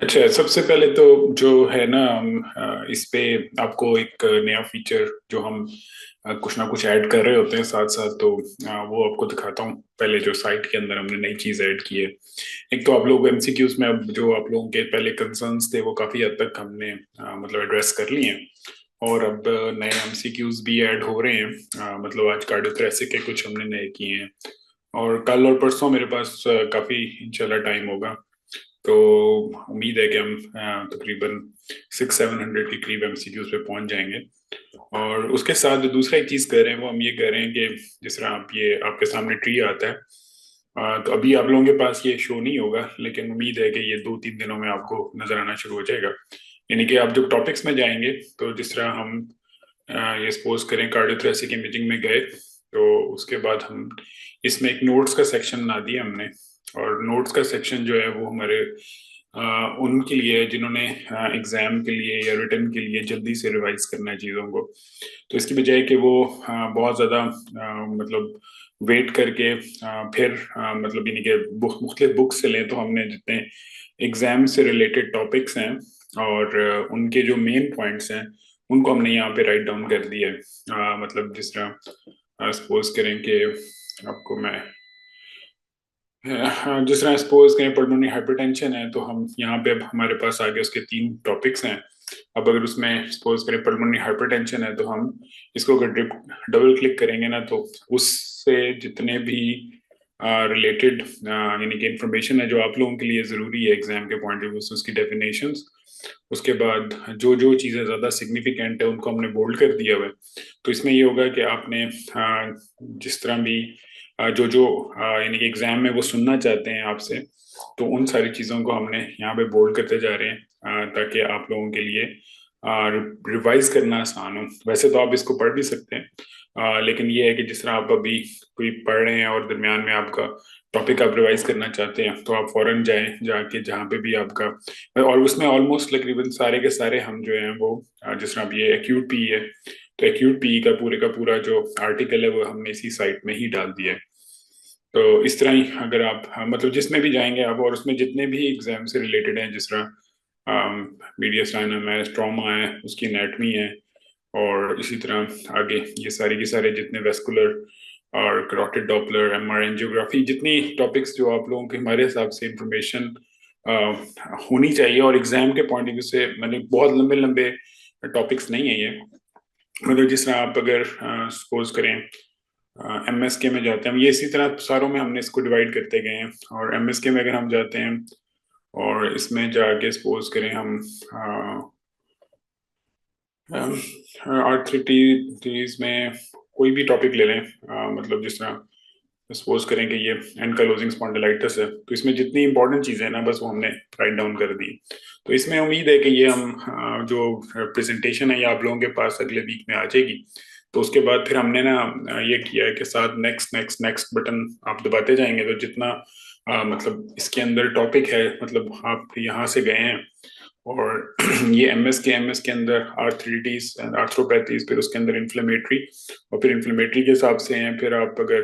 अच्छा, सबसे पहले तो जो है ना हम इस पे आपको एक नया फीचर जो हम कुछ ना कुछ ऐड कर रहे होते हैं साथ साथ, तो वो आपको दिखाता हूँ। पहले जो साइट के अंदर हमने नई चीज ऐड की है, एक तो आप लोग एमसीक्यूज में अब जो आप लोगों के पहले कंसर्न्स थे वो काफी हद तक हमने मतलब एड्रेस कर लिए हैं। और अब नए एमसीक्यूज भी ऐड हो रहे हैं। मतलब आज कार्डियोथोरैसिक के कुछ हमने नए किए हैं, और कल और परसों मेरे पास काफी इंशाल्लाह टाइम होगा। तो उम्मीद है कि हम तकरीबन 600-700 के करीब एमसीक्यूज पे पहुंच जाएंगे। और उसके साथ जो दूसरा एक चीज कर रहे हैं वो हम ये कर रहे हैं कि जिस तरह आप ये आपके सामने ट्री आता है, तो अभी आप लोगों के पास ये शो नहीं होगा, लेकिन उम्मीद है कि ये 2-3 दिनों में आपको नजर आना शुरू हो जाएगा। यानी कि आप जब टॉपिक्स में जाएंगे तो जिस तरह हम ये सपोज करें कार्डियोथोरैसिक इमेजिंग में गए, तो उसके बाद हम इसमें एक नोट्स का सेक्शन बना दिया हमने। और नोट्स का सेक्शन जो है वो हमारे उनके लिए है जिन्होंने एग्जाम के लिए या रिटर्न के लिए जल्दी से रिवाइज करना है चीज़ों को। तो इसकी बजाय कि वो बहुत ज़्यादा मतलब वेट करके फिर मतलब यानी कि मुख्तलिफ बुक से लें, तो हमने जितने एग्जाम से रिलेटेड टॉपिक्स हैं और उनके जो मेन पॉइंट्स हैं उनको हमने यहाँ पे राइट डाउन कर दिया है। मतलब जिस तरह सपोज करें कि आपको मैं जिस तरह सपोज करें पल्मोनरी हाइपरटेंशन है, तो हम यहाँ पे अब हमारे पास आगे उसके 3 टॉपिक्स हैं। अब अगर उसमें सपोज करें पल्मोनरी हाइपरटेंशन है, तो हम इसको अगर डबल क्लिक करेंगे ना, तो उससे जितने भी रिलेटेड यानी कि इंफॉर्मेशन है जो आप लोगों के लिए ज़रूरी है एग्जाम के पॉइंट ऑफ व्यू से, उसकी डेफिनेशंस, उसके बाद जो जो चीज़ें ज़्यादा सिग्निफिकेंट है उनको हमने बोल्ड कर दिया हुआ है। तो इसमें ये होगा कि आपने जिस तरह भी जो जो यानी कि एग्जाम में वो सुनना चाहते हैं आपसे, तो उन सारी चीज़ों को हमने यहाँ पे बोल्ड करते जा रहे हैं, ताकि आप लोगों के लिए रिवाइज करना आसान हो। वैसे तो आप इसको पढ़ भी सकते हैं, लेकिन ये है कि जिस तरह आप अभी कोई पढ़ रहे हैं और दरमियान में आपका टॉपिक आप रिवाइज करना चाहते हैं, तो आप फौरन जाएं जाके जहाँ पे भी आपका, और उसमें ऑलमोस्ट तकरीबन सारे के सारे हम जो हैं वो जिस तरह अब ये एक्यूट पी है, तो एक्यूट पी का पूरा जो आर्टिकल है वो हमने इसी साइट में ही डाल दिया है। तो इस तरह ही अगर आप मतलब जिसमें भी जाएंगे आप, और उसमें जितने भी एग्जाम से रिलेटेड हैं, जिस तरह मीडिया स्टाइनम है, स्ट्रोमा है, उसकी एनाटमी है, और इसी तरह आगे ये सारी की सारे जितने वेस्कुलर और करोटिड डॉपलर, एमआर एंजियोग्राफी, जितनी टॉपिक्स जो आप लोगों के हमारे हिसाब से इंफॉर्मेशन होनी चाहिए, और एग्जाम के पॉइंट ऑफ व्यू से मैंने बहुत लंबे लंबे टॉपिक्स नहीं है ये। मतलब जिस तरह आप अगर सपोज करें एमएसके में जाते हैं, हम ये इसी तरह सारों में हमने इसको डिवाइड करते गए हैं। और एमएसके में अगर हम जाते हैं और इसमें जाके सपोज करें हम आर्थराइटिस में कोई भी टॉपिक ले लें, मतलब जिस तरह सपोज करें कि ये एनकालोजिंग स्पॉन्डिलाइटिस है, तो इसमें जितनी इंपॉर्टेंट चीज़ें हैं ना बस वो हमने राइट डाउन कर दी। तो इसमें उम्मीद है कि ये हम जो प्रेजेंटेशन है ये आप लोगों के पास अगले वीक में आ जाएगी। तो उसके बाद फिर हमने ना ये किया है कि साथ नेक्स्ट नेक्स्ट नेक्स्ट बटन आप दबाते जाएंगे, तो जितना मतलब इसके अंदर टॉपिक है, मतलब आप यहाँ से गए हैं और ये एमएस के अंदर आर्थराइटिस एंड आर्थ्रोपैथीज, फिर उसके अंदर इन्फ्लेमेटरी, और फिर इन्फ्लेमेटरी के हिसाब से हैं, फिर आप अगर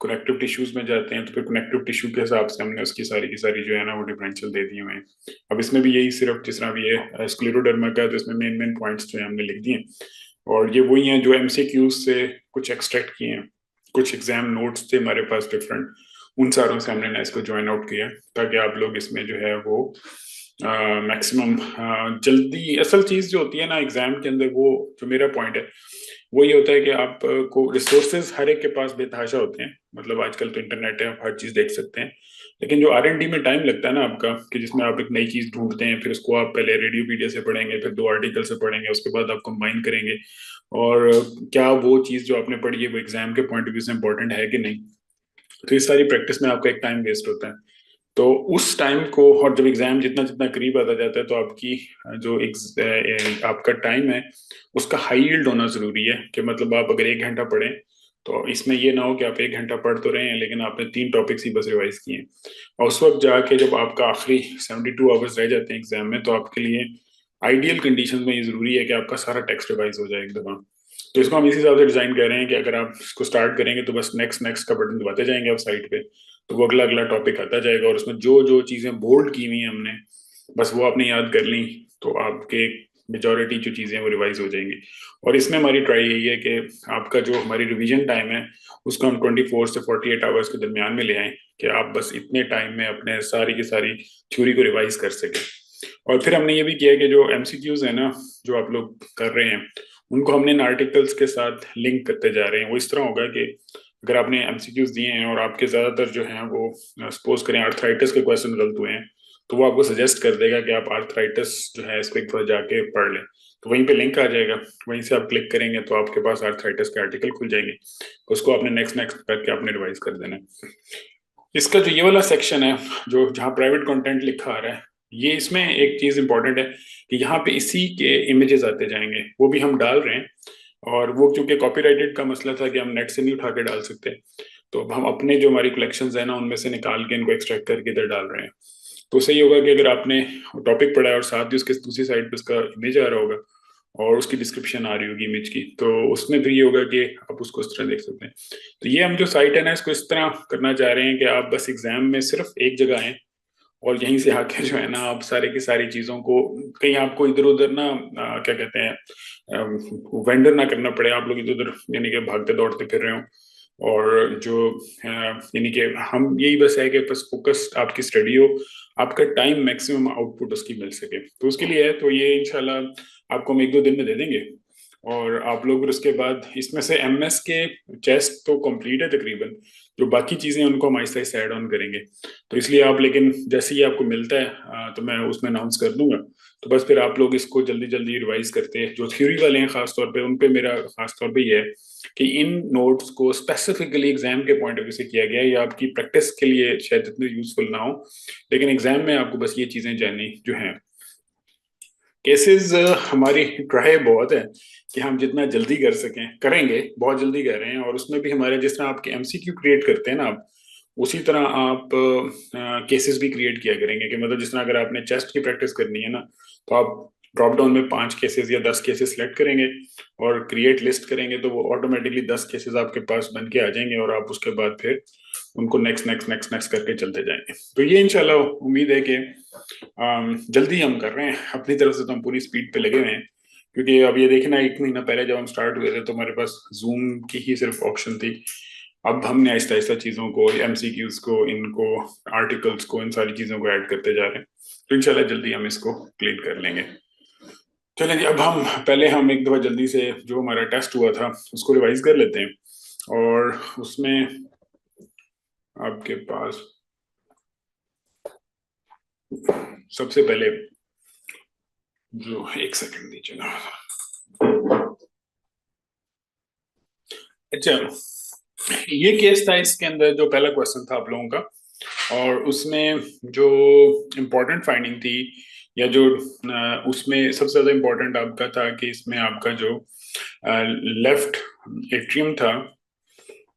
कनेक्टिव टिश्यूज में जाते हैं तो फिर कनेक्टिव टिश्यू के हिसाब से हमने उसकी सारी की सारी जो है ना वो डिफरेंशियल दे दिए हुए हैं। अब इसमें भी यही सिर्फ जिस तरह भी ये स्क्लेरोडर्मा का है, तो इसमें मेन मेन पॉइंट्स जो है हमने लिख दिए, और ये वही हैं जो एमसीक्यूज से कुछ एक्सट्रैक्ट किए हैं। कुछ एग्जाम नोट्स थे हमारे पास डिफरेंट, उन सारों से हमने ना इसको ज्वाइन आउट किया, ताकि आप लोग इसमें जो है वो मैक्सिमम जल्दी, असल चीज जो होती है ना एग्जाम के अंदर, वो जो मेरा पॉइंट है वो ये होता है कि आप को रिसोर्सेज हर एक के पास बेतहाशा होते हैं। मतलब आजकल तो इंटरनेट है, आप हर चीज देख सकते हैं, लेकिन जो आर एन डी में टाइम लगता है ना आपका, कि जिसमें आप एक नई चीज ढूंढते हैं, फिर उसको आप पहले रेडियोपीडिया से पढ़ेंगे, फिर 2 आर्टिकल से पढ़ेंगे, उसके बाद आप कंबाइन करेंगे, और क्या वो चीज जो आपने पढ़ी है वो एग्जाम के पॉइंट ऑफ व्यू से इंपॉर्टेंट है कि नहीं। तो इस सारी प्रैक्टिस में आपका एक टाइम वेस्ट होता है। तो उस टाइम को, और जब एग्जाम जितना जितना करीब आता जाता है, तो आपकी जो आपका टाइम है उसका हाई यील्ड होना जरूरी है। कि मतलब आप अगर 1 घंटा पढ़ें, तो इसमें ये ना हो कि आप 1 घंटा पढ़ तो रहे हैं लेकिन आपने 3 टॉपिक्स ही बस रिवाइज किए हैं। और उस वक्त जाके जब आपका आखिरी 72 आवर्स रह जाते हैं एग्जाम में, तो आपके लिए आइडियल कंडीशन में ये जरूरी है कि आपका सारा टेक्स्ट रिवाइज हो जाए एक दफा। तो इसको हम इसी हिसाब से डिजाइन कर रहे हैं कि अगर आप इसको स्टार्ट करेंगे तो बस नेक्स्ट नेक्स्ट का बटन दबाते जाएंगे आप साइड पे, तो वो अगला अगला टॉपिक आता जाएगा, और उसमें जो जो चीजें बोल्ड की हुई हैं हमने, बस वो आपने याद कर ली तो आपके मेजॉरिटी जो चीज़ें हैं वो रिवाइज हो जाएंगी। और इसमें हमारी ट्राई यही है कि आपका जो हमारी रिवीजन टाइम है उसको हम 24 से 48 आवर्स के दरमियान में ले आएं कि आप बस इतने टाइम में अपने सारी की सारी थ्योरी को रिवाइज कर सकें। और फिर हमने ये भी किया कि जो एमसीक्यूज है ना जो आप लोग कर रहे हैं उनको हमने इन आर्टिकल्स के साथ लिंक करते जा रहे हैं। वो इस तरह होगा कि अगर आपने एमसीक्यूज दिए हैं और आपके ज्यादातर जो हैं वो सपोज करें आर्थराइटिस के क्वेश्चन गलत हुए हैं तो वो आपको सजेस्ट कर देगा कि आप आर्थराइटिस जो है इसको एक बार जाके पढ़ लें। तो वहीं पे लिंक आ जाएगा, वहीं से आप क्लिक करेंगे तो आपके पास आर्थराइटिस के आर्टिकल खुल जाएंगे। उसको आपने नेक्स्ट नेक्स्ट करके आपने रिवाइज कर देना है। इसका जो ये वाला सेक्शन है जो जहाँ प्राइवेट कंटेंट लिखा आ रहा है ये इसमें एक चीज इंपॉर्टेंट है कि यहाँ पे इसी के इमेजेस आते जाएंगे, वो भी हम डाल रहे हैं। और वो क्योंकि कॉपीराइटेड का मसला था कि हम नेट से नहीं उठा के डाल सकते, तो अब हम अपने जो हमारी कलेक्शंस है ना उनमें से निकाल के इनको एक्सट्रैक्ट करके इधर डाल रहे हैं। तो सही होगा कि अगर आपने टॉपिक पढ़ा है और साथ ही उसके दूसरी साइड पे उसका इमेज आ रहा होगा और उसकी डिस्क्रिप्शन आ रही होगी इमेज की, तो उसमें फिर ये होगा कि आप उसको इस तरह देख सकते हैं। तो ये हम जो साइट है ना इसको इस तरह करना चाह रहे हैं कि आप बस एग्जाम में सिर्फ एक जगह आए और यहीं से आके जो है ना आप सारे की सारी चीजों को कहीं आपको इधर उधर ना क्या कहते हैं वेंडर ना करना पड़े, आप लोग इधर उधर यानी कि भागते दौड़ते फिर रहे हो। और जो यानी कि हम यही बस है कि बस फोकस आपकी स्टडी हो, आपका टाइम मैक्सिमम आउटपुट उसकी मिल सके, तो उसके लिए है। तो ये इंशाल्लाह आपको हम 1-2 दिन में दे देंगे। और आप लोग फिर उसके बाद इसमें से एमएस के टेस्ट तो कंप्लीट है तकरीबन, जो बाकी चीजें हैं उनको हम आहिस्ता आहिस्ता ऐड ऑन करेंगे। तो इसलिए आप लेकिन जैसे ही आपको मिलता है तो मैं उसमें अनाउंस कर दूंगा। तो बस फिर आप लोग इसको जल्दी जल्दी रिवाइज करते हैं। जो थ्योरी वाले हैं खास तौर पे उन पे मेरा खास तौर पे ये है कि इन नोट्स को स्पेसिफिकली एग्जाम के पॉइंट ऑफ व्यू से किया गया है। ये आपकी प्रैक्टिस के लिए शायद इतने यूजफुल ना हो, लेकिन एग्जाम में आपको बस ये चीजें जाननी जो हैं। केसेस हमारी ट्राई बहुत है कि हम जितना जल्दी कर सकें करेंगे, बहुत जल्दी कर रहे हैं। और उसमें भी हमारे जिस तरह आपके एमसीक्यू क्रिएट करते हैं ना आप, उसी तरह आप केसेस भी क्रिएट किया करेंगे। कि मतलब जिस तरह अगर आपने चेस्ट की प्रैक्टिस करनी है ना तो आप ड्रॉप डाउन में 5 केसेस या 10 केसेस सेलेक्ट करेंगे और क्रिएट लिस्ट करेंगे तो वो ऑटोमेटिकली 10 केसेस आपके पास बन के आ जाएंगे और आप उसके बाद फिर उनको नेक्स्ट नेक्स्ट नेक्स्ट नेक्स्ट करके चलते जाएंगे। तो ये इंशाल्लाह उम्मीद है कि जल्दी हम कर रहे हैं अपनी तरफ से, तो हम पूरी स्पीड पे लगे हुए हैं। क्योंकि अब ये देखना 1 महीना पहले जब हम स्टार्ट हुए थे तो हमारे पास जूम की ही सिर्फ ऑप्शन थी। अब हमने आहिस्ता आहिस्ता चीज़ों को, एमसीक्यूज को, इनको, आर्टिकल्स को, इन सारी चीज़ों को ऐड करते जा रहे हैं। तो इंशाल्लाह जल्दी हम इसको क्लीन कर लेंगे। चलें जी, अब हम पहले हम एक दफ़ा जल्दी से जो हमारा टेस्ट हुआ था उसको रिवाइज कर लेते हैं। और उसमें आपके पास सबसे पहले जो, एक सेकंड दीजिएगा। अच्छा, ये केस था, इसके अंदर जो पहला क्वेश्चन था आप लोगों का, और उसमें जो इम्पोर्टेंट फाइंडिंग थी या जो उसमें सबसे ज्यादा इम्पोर्टेंट आपका था कि इसमें आपका जो लेफ्ट एट्रियम था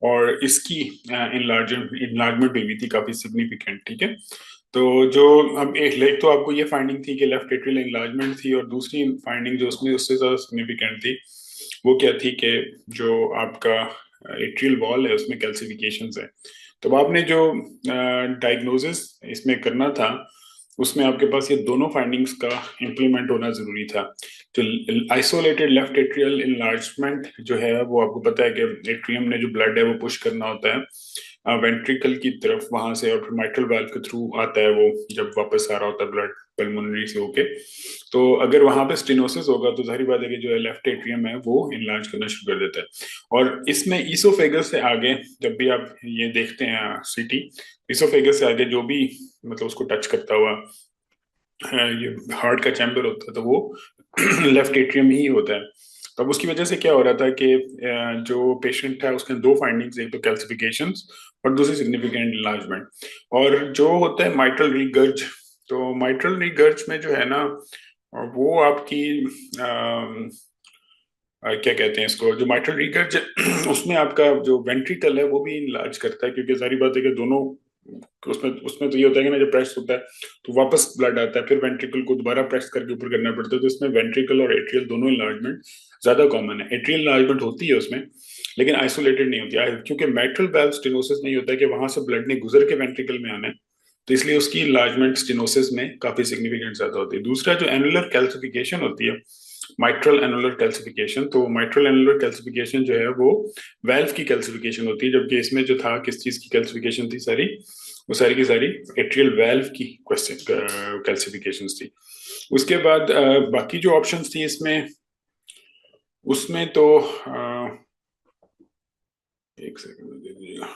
और इसकी इनलार्जमेंट हुई थी काफी सिग्निफिकेंट। ठीक है, तो जो अब एक तो आपको ये फाइंडिंग थी कि लेफ्ट एट्रियल इनलार्जमेंट थी, और दूसरी फाइंडिंग जो उसमें उससे ज्यादा सिग्निफिकेंट थी वो क्या थी कि जो आपका एट्रियल वॉल है उसमें कैल्सिफिकेशंस है। तो आपने जो डायग्नोसिस इसमें करना था उसमें आपके पास ये दोनों फाइंडिंग्स का इम्प्लीमेंट होना जरूरी था। जो आइसोलेटेड लेफ्ट एट्रियल इनलार्जमेंट जो है वो आपको पता है कि एट्रियम ने जो ब्लड है वो पुश करना होता है वेंट्रिकल की तरफ वहां से, और फिर माइट्रल वाल्व के थ्रू आता है वो जब वापस आ रहा होता है ब्लड पल्मोनरी से होके। तो अगर वहां पे स्टेनोसिस होगा तो जाहिर बात है कि जो है लेफ्ट एट्रियम है वो इनलार्ज करना शुरू कर देता है। और इसमें ईसोफेगस से आगे जब भी आप ये देखते हैं सीटी, ईसोफेगस से आगे जो भी मतलब उसको टच करता हुआ ये हार्ट का चैम्बर होता है तो वो लेफ्ट एट्रियम ही होता है। तो अब उसकी वजह से क्या हो रहा था कि जो पेशेंट है उसके दो फाइंडिंग्स, एक तो कैल्सिफिकेशंस और दूसरी सिग्निफिकेंट इनलार्जमेंट। और जो होता है माइट्रल रीगर्ज, तो माइट्रल रीगर्ज में जो है ना वो आपकी क्या कहते हैं इसको, जो माइट्रल रीगर्ज उसमें आपका जो वेंट्रिकल है वो भी इनलार्ज करता है। क्योंकि सारी बात है कि दोनों उसमें उसमें तो ये होता है कि ना जब प्रेस होता है तो वापस ब्लड आता है, फिर वेंट्रिकल को दोबारा प्रेस करके ऊपर करना पड़ता है। तो इसमें वेंट्रिकल और एट्रियल दोनों इनलार्जमेंट ज्यादा कॉमन है। एट्रियल इनलार्जमेंट होती है उसमें लेकिन आइसोलेटेड नहीं होती है, क्योंकि माइट्रल वाल्व स्टेनोसिस नहीं होता है कि वहां से ब्लड ने गुजर के वेंट्रिकल में आना है। तो इसलिए उसकी इन्लार्जमेंट स्टेनोसिस में काफी सिग्निफिकेंट ज्यादा होती है। दूसरा जो एनुलर कैल्सिफिकेशन होती है, माइट्रल एनुलर कैल्सिफिकेशन, तो माइट्रल एनुलर कैल्सिफिकेशन जो है वो वेल्व की कैल्सिफिकेशन होती है, जबकि इसमें जो था किस चीज की कैल्सिफिकेशन थी सारी, वो सारी की सारी एट्रियल वेल्व की कैल्सिफिकेशन थी। उसके बाद बाकी जो ऑप्शंस थी इसमें, उसमें तो एक सेकंड दे दीजिएगा।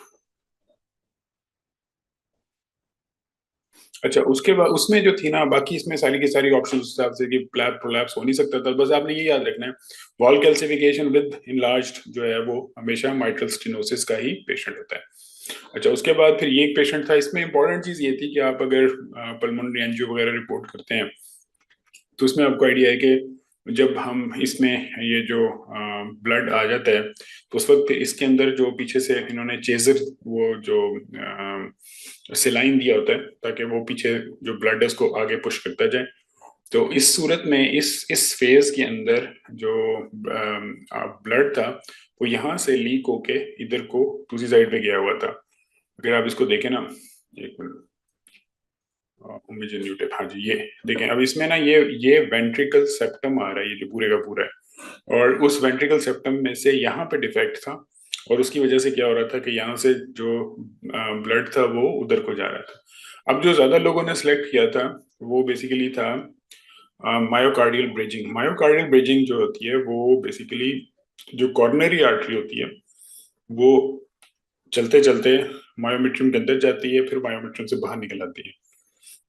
अच्छा, उसके बाद उसमें जो थी ना, बाकी इसमें सारी की सारी ऑप्शन उस हिसाब से कि प्लैप प्रोलैप्स हो नहीं सकता था, बस आपने ये याद रखना है वॉल कैल्सिफिकेशन विद इनलार्ज्ड जो है वो हमेशा माइट्रल स्टेनोसिस का ही पेशेंट होता है। अच्छा, उसके बाद फिर ये एक पेशेंट था, इसमें इंपॉर्टेंट चीज ये थी कि आप अगर पल्मोनरी एंजियो वगैरह रिपोर्ट करते हैं तो उसमें आपको आइडिया है कि जब हम इसमें ये जो ब्लड आ जाता है तो उस वक्त इसके अंदर जो पीछे से इन्होंने चेजर वो जो सिलाइन दिया होता है ताकि वो पीछे जो ब्लड है उसको आगे पुश करता जाए। तो इस सूरत में इस फेज के अंदर जो ब्लड था वो यहाँ से लीक होके इधर को दूसरी साइड पे गया हुआ था। अगर आप इसको देखें ना, एक मिनट, इमेज न्यूटेड, हाँ जी, ये देखें। अब इसमें ना ये वेंट्रिकल सेप्टम आ रहा है, ये जो पूरे का पूरा है, और उस वेंट्रिकल सेप्टम में से यहाँ पे डिफेक्ट था, और उसकी वजह से क्या हो रहा था कि यहाँ से जो ब्लड था वो उधर को जा रहा था। अब जो ज्यादा लोगों ने सिलेक्ट किया था वो बेसिकली था मायोकार्डियल ब्रिजिंग। मायोकार्डियल ब्रिजिंग जो होती है वो बेसिकली जो कॉर्नरी आर्टरी होती है वो चलते चलते मायोमेट्रियम के अंदर जाती है, फिर मायोमेट्रियम से बाहर निकल आती है।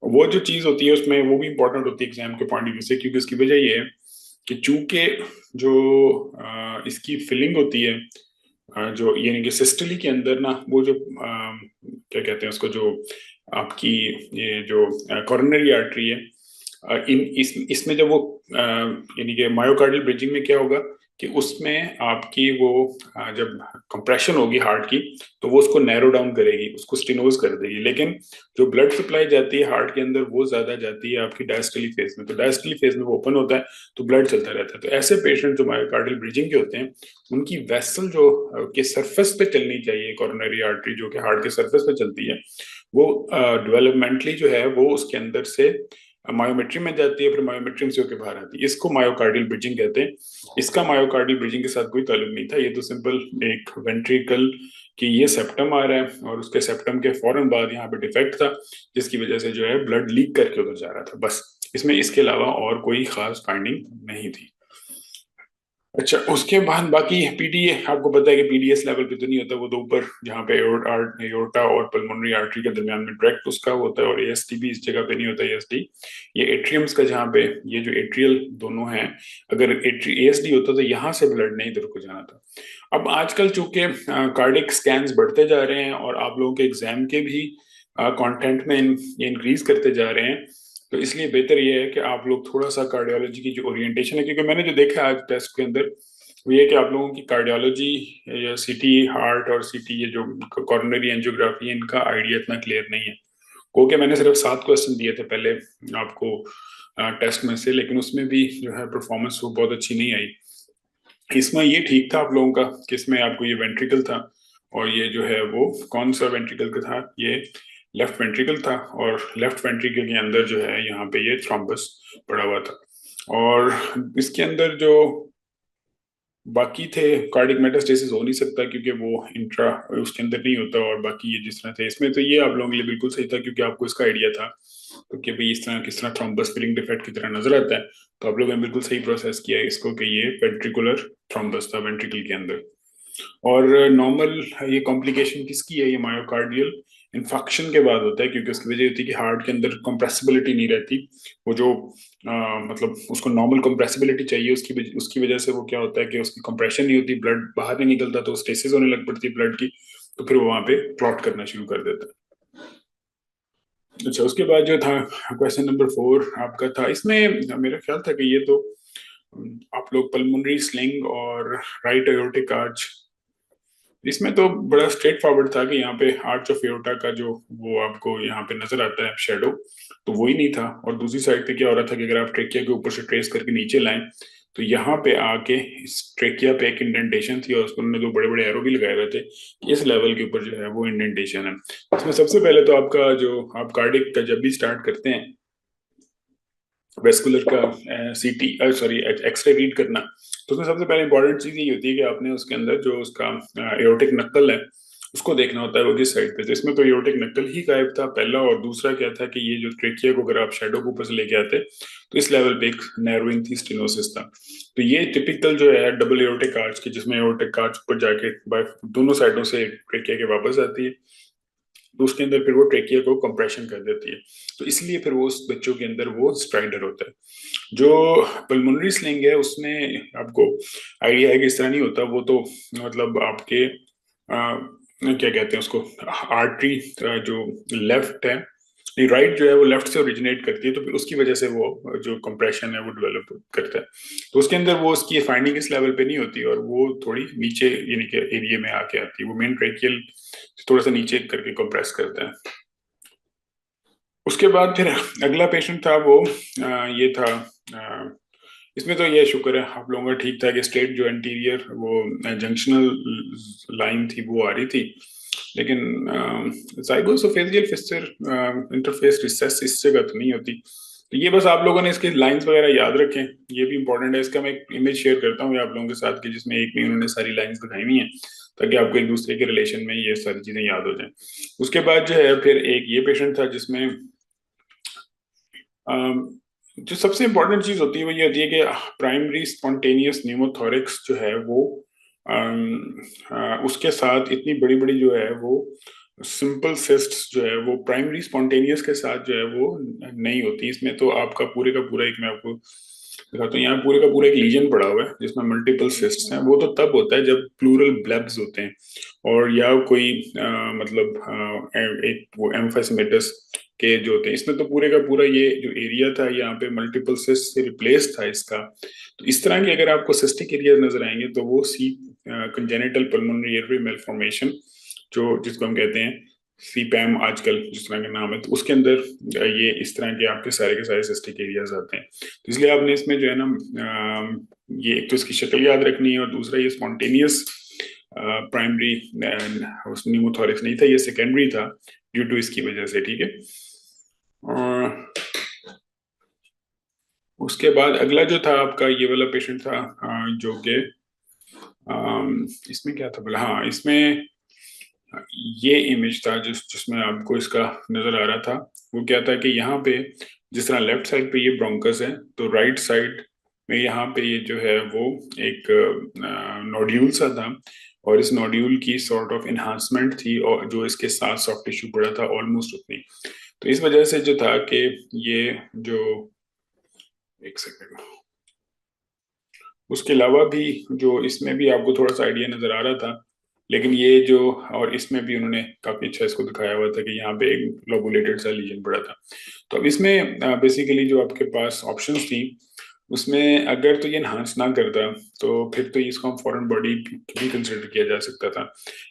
वो जो चीज होती है उसमें वो भी इंपॉर्टेंट होती है एग्जाम के पॉइंट ऑफ व्यू से, क्योंकि इसकी वजह ये है कि चूंकि जो इसकी फिलिंग होती है जो यानी कि सिस्टली के अंदर ना, वो जो क्या कहते हैं उसको, जो आपकी ये जो कॉर्नरी आर्टरी है, इन इसमें जब वो यानी कि मायोकार्डियल ब्रिजिंग में क्या होगा कि उसमें आपकी वो जब कंप्रेशन होगी हार्ट की तो वो उसको नैरो डाउन करेगी, उसको स्टिनोज कर देगी। लेकिन जो ब्लड सप्लाई जाती है हार्ट के अंदर वो ज्यादा जाती है आपकी डायस्टली फेज में, तो डायस्टली फेज में वो ओपन होता है तो ब्लड चलता रहता है। तो ऐसे पेशेंट जो मायोकार्डियल ब्रिजिंग के होते हैं उनकी वेसल जो के सरफेस पे चलनी चाहिए, कॉर्नरी आर्टरी जो कि हार्ट के सरफेस पे चलती है, वो डेवलपमेंटली जो है वो उसके अंदर से मायोमेट्री में जाती है, फिर मायोमेट्री से होकर बाहर आती है। इसको मायोकार्डियल ब्रिजिंग कहते हैं। इसका मायोकार्डियल ब्रिजिंग के साथ कोई ताल्लुक नहीं था, ये तो सिंपल एक वेंट्रिकल कि ये सेप्टम आ रहा है और उसके सेप्टम के फौरन बाद यहाँ पे डिफेक्ट था जिसकी वजह से जो है ब्लड लीक करके उधर जा रहा था, बस। इसमें इसके अलावा और कोई खास फाइंडिंग नहीं थी। अच्छा, उसके बाद बाकी पीडीए, आपको पता है कि पीडीएस लेवल पे तो नहीं होता, वो तो ऊपर जहाँ पे एओर्टा और पल्मोनरी आर्टरी के दरमियान में डायरेक्ट उसका होता है, और एएसटी भी इस जगह पे नहीं होता। एएसटी ये एट्रियम्स का, जहाँ पे ये जो एट्रियल दोनों हैं, अगर एएसडी होता तो यहाँ से ब्लड नहीं इधर को जाना था। अब आजकल चूंकि कार्डिक स्कैन्स बढ़ते जा रहे हैं और आप लोगों के एग्जाम के भी कंटेंट में ये इंक्रीज करते जा रहे हैं, तो इसलिए बेहतर ये है कि आप लोग थोड़ा सा कार्डियोलॉजी की जो ओरिएंटेशन है, क्योंकि मैंने जो देखा है आज टेस्ट के अंदर वो ये कि आप लोगों की कार्डियोलॉजी या सीटी हार्ट और सीटी ये जो कॉरोनरी एंजियोग्राफी है इनका आइडिया इतना क्लियर नहीं है। क्योंकि मैंने सिर्फ 7 क्वेश्चन दिए थे पहले आपको टेस्ट में से, लेकिन उसमें भी जो है परफॉर्मेंस वो बहुत अच्छी नहीं आई। इसमें ये ठीक था आप लोगों का कि इसमें आपको ये वेंट्रिकल था, और ये जो है वो कौन सा वेंट्रिकल का था, ये लेफ्ट वेंट्रिकल था, और लेफ्ट वेंट्रिकल के अंदर जो है यहाँ पे ये थ्रोम्बस पड़ा हुआ था। और इसके अंदर जो बाकी थे, कार्डिक मेटास्टेसिस हो नहीं सकता क्योंकि वो इंट्रा उसके अंदर नहीं होता, और बाकी ये जिस तरह थे इसमें, तो ये आप लोगों के लिए बिल्कुल सही था क्योंकि आपको इसका आइडिया था तो कि भाई इस तरह किस तरह थ्रोम्बस फिलिंग डिफेक्ट की तरह नजर आता है, तो आप लोगों ने बिल्कुल सही प्रोसेस किया है इसको कि ये वेंट्रिकुलर थ्रोम्बस था वेंट्रिकल के अंदर। और नॉर्मल ये कॉम्प्लिकेशन किसकी है, ये मायोकार्डियल इन्फेक्शन के बाद होता है, क्योंकि उसकी वजह होती है कि हार्ट के अंदर कंप्रेसिबिलिटी नहीं रहती, वो जो मतलब उसको नॉर्मल कंप्रेसिबिलिटी चाहिए, उसकी वजह से वो क्या होता है कि उसकी कंप्रेशन नहीं होती, ब्लड बाहर नहीं निकलता, तो स्टेसिस होने लग पड़ती है ब्लड की, तो फिर वो वहां पे क्लॉट करना शुरू कर देता है। अच्छा, उसके बाद जो था क्वेश्चन नंबर 4 आपका था, इसमें मेरा ख्याल था कि ये तो आप लोग पल्मोनरी स्लिंग और राइट एयोर्टिक आर्च, इसमें तो बड़ा स्ट्रेट फॉरवर्ड था कि यहाँ पे आर्च ऑफ एयोर्टा का जो वो आपको यहाँ पे नजर आता है शेडो, तो वही नहीं था। और दूसरी साइड पे क्या हो रहा था कि अगर आप ट्रेकिया के ऊपर से ट्रेस करके नीचे लाएं तो यहाँ पे आके इस ट्रेकिया पे एक इंडेंटेशन थी और उसको उन्होंने दो बड़े बड़े एरो भी लगाए हुए थे कि इस लेवल के ऊपर जो है वो इंडेंटेशन है। इसमें सबसे पहले तो आपका जो आप कार्डिक का जब भी स्टार्ट करते हैं वेस्कुलर का सीटी सॉरी एक्सरे रीड करना, तो उसमें सबसे पहले इंपॉर्टेंट चीज ये होती है कि आपने उसके अंदर जो उसका एओर्टिक नक्कल है उसको देखना होता है वो किस साइड पे। तो इसमें तो एओर्टिक नक्कल ही गायब था पहला, और दूसरा क्या था कि ये जो ट्रेकिया को अगर आप शैडो के ऊपर से लेके आते तो इस लेवल पे एक नैरोइंग थी, स्टेनोसिस था। तो ये टिपिकल जो है डबल एओर्टिक आर्च की, जिसमें एओर्टिक आर्च ऊपर जाके दोनों साइडों से ट्रेकिया के वापस आती है, तो उसके अंदर फिर वो ट्रेकिया को कंप्रेशन कर देती है। तो इसलिए फिर वो उस बच्चों के अंदर वो स्ट्राइडर होता है। जो पल्मोनरी स्लिंग है उसमें आपको आइडिया है कि इस तरह नहीं होता, वो तो मतलब आपके क्या कहते हैं उसको, आर्टरी जो लेफ्ट है, राइट जो है वो लेफ्ट से ओरिजिनेट करती है, तो फिर उसकी वजह से वो जो कंप्रेशन है वो डेवलप करता है। तो उसके अंदर वो उसकी फाइंडिंग इस लेवल पे नहीं होती और वो थोड़ी नीचे यानी कि एरिया में आके आती है, वो मेन ट्रेकियल थोड़ा सा नीचे करके कंप्रेस करता है। उसके बाद फिर अगला पेशेंट था वो ये था इसमें तो ये शुक्र है आप लोगों का ठीक था कि स्ट्रेट जो एंटीरियर वो जंक्शनल लाइन थी वो आ रही थी, लेकिन ज़ाइगोसोफेजियल फिस्चर इंटरफेस रिसेस इस जगह तो नहीं होती। तो ये बस आप लोगों ने इसके लाइंस वगैरह याद रखें, ये भी इंपॉर्टेंट है। इसका मैं एक इमेज शेयर करता हूँ आप लोगों के साथ कि जिसमें एक में उन्होंने सारी लाइंस दिखाई हुई हैं ताकि आपको एक दूसरे के रिलेशन में ये सारी चीजें याद हो जाएं। उसके बाद जो है फिर एक ये पेशेंट था जिसमें जो सबसे इम्पोर्टेंट चीज होती है वो ये होती है कि प्राइमरी स्पॉन्टेनियस न्यूमोथोरिक्स जो है वो उसके साथ इतनी बड़ी बड़ी जो है वो सिंपल सिस्ट्स जो है वो प्राइमरी स्पॉन्टेनियस के साथ जो है वो नहीं होती। इसमें तो आपका पूरे का पूरा एक मैं आपको दिखाता हूँ, यहाँ पूरे का पूरा एक लीजन पड़ा हुआ है जिसमें मल्टीपल सिस्ट्स हैं। वो तो तब होता है जब प्लूरल ब्लेब्स होते हैं और या कोई मतलब एक वो एम्फाइसमेटस के जो होते हैं। इसमें तो पूरे का पूरा ये जो एरिया था यहाँ पे मल्टीपल सिस्ट से रिप्लेस था इसका। तो इस तरह के अगर आपको सिस्टिक एरिया नजर आएंगे तो वो सी कंजेनिटल पल्मोनरी एयरवे मेलफॉर्मेशन जो जिसको हम कहते हैं सीपैम आजकल जिस तरह का नाम है, तो उसके अंदर ये इस तरह के आपके सारे के सारे सिस्टिक एरियाज आते हैं। तो इसलिए आपने इसमें जो है ना ये एक तो इसकी शक्ल याद रखनी है और दूसरा ये स्पॉन्टेनियस प्राइमरी न्यूमोथोरिक्स नहीं था, ये सेकेंडरी था ड्यू टू इसकी वजह से। ठीक है, उसके बाद अगला जो था आपका ये वाला पेशेंट था जो कि इसमें क्या था बोला, हाँ इसमें ये इमेज था जिसमें आपको इसका नजर आ रहा था। वो क्या था कि यहाँ पे जिस तरह लेफ्ट साइड पे ये ब्रोंकस है तो राइट साइड में यहाँ पे ये जो है वो एक नोड्यूल सा था और इस नोड्यूल की सॉर्ट ऑफ इन्हांसमेंट थी और जो इसके साथ सॉफ्ट टिश्यू पड़ा था ऑलमोस्ट उतनी। तो इस वजह से जो था कि ये जो एक सेकेंड, उसके अलावा भी जो इसमें भी आपको थोड़ा सा आइडिया नजर आ रहा था, लेकिन ये जो और इसमें भी उन्होंने काफी अच्छा इसको दिखाया हुआ था कि यहाँ पे एक लोबुलेटेड सा लीजन पड़ा था। तो अब इसमें बेसिकली जो आपके पास ऑप्शंस थी उसमें अगर तो ये इन्हांस ना करता तो फिर तो इसको हम फॉरेन बॉडी भी कंसिडर किया जा सकता था,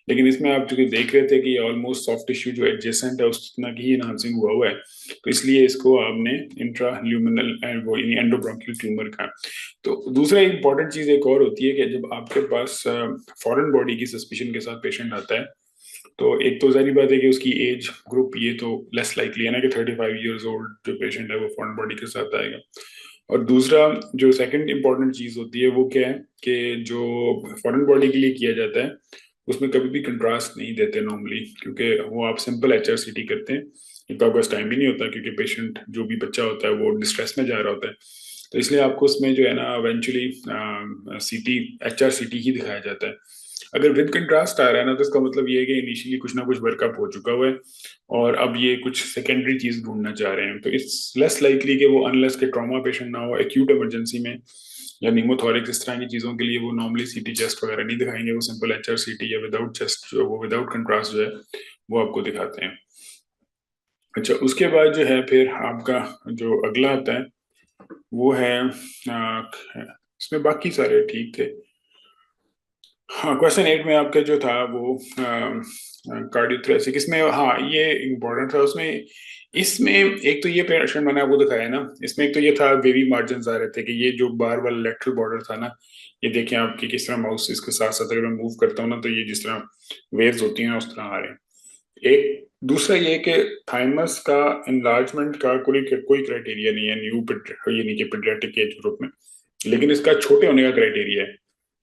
लेकिन इसमें आप जो देख रहे थे कि ऑलमोस्ट सॉफ्ट टिश्यू जो एडजेसेंट है उतना की इन्हांसिंग हुआ हुआ है, तो इसलिए इसको आपने इंट्रा ल्यूमिनल वो एंडोब्रोंकियल ट्यूमर का। तो दूसरा इंपॉर्टेंट चीज एक और होती है कि जब आपके पास फॉरेन बॉडी की सस्पिशन के साथ पेशेंट आता है तो एक तो जारी बात है कि उसकी एज ग्रुप ये तो लेस लाइकली है ना कि 35 इयर्स ओल्ड जो पेशेंट है वो फॉरेन बॉडी के साथ आएगा। और दूसरा जो सेकंड इंपॉर्टेंट चीज होती है वो क्या है कि जो फॉरेन बॉडी के लिए किया जाता है उसमें कभी भी कंट्रास्ट नहीं देते नॉर्मली, क्योंकि वो आप सिंपल HRCT करते हैं, एक तो आपके पास टाइम भी नहीं होता क्योंकि पेशेंट जो भी बच्चा होता है वो डिस्ट्रेस में जा रहा होता है। तो इसलिए आपको उसमें जो है ना इवेंचुअली CT HRCT ही दिखाया जाता है। अगर विद कंट्रास्ट आ रहा है ना तो इसका मतलब ये है कि इनिशियली कुछ ना कुछ वर्कअप हो चुका हुआ है और अब ये कुछ सेकेंडरी चीज ढूंढना चाह रहे हैं। तो इट्स लेस लाइकली कि वो अनलेस के ट्रॉमा पेशेंट ना हो एक्यूट इमरजेंसी में या निमोथोरिक्स इस तरह की चीजों के लिए वो नॉर्मली CT चेस्ट वगैरह नहीं दिखाएंगे, वो सिंपल HRCT या विदाउट चेस्ट जो वो विदाउट कंट्रास्ट जो है वो आपको दिखाते हैं। अच्छा, उसके बाद जो है फिर आपका जो अगला आता है वो है इसमें बाकी सारे ठीक थे। हाँ, क्वेश्चन 8 में आपका जो था वो कार्डियोथोरेसिक, इसमें हाँ ये इम्पोर्टेंट था उसमें। इसमें एक तो ये पेशेंट मैंने आपको दिखाया ना, इसमें एक तो ये था वेवी मार्जिन आ रहे थे कि ये जो बार वाला लेटरल बॉर्डर था ना, ये देखिए आपकी किस तरह माउस इसके साथ साथ अगर मैं मूव करता हूँ ना, तो ये जिस तरह वेव्स होती हैं उस तरह आ रहे हैं। एक दूसरा ये कि थाइमस का एनलार्जमेंट का कोई कोई क्राइटेरिया नहीं है न्यू ये नहीं कि पीडियाट्रिक एज ग्रुप में, लेकिन इसका छोटे होने का क्राइटेरिया है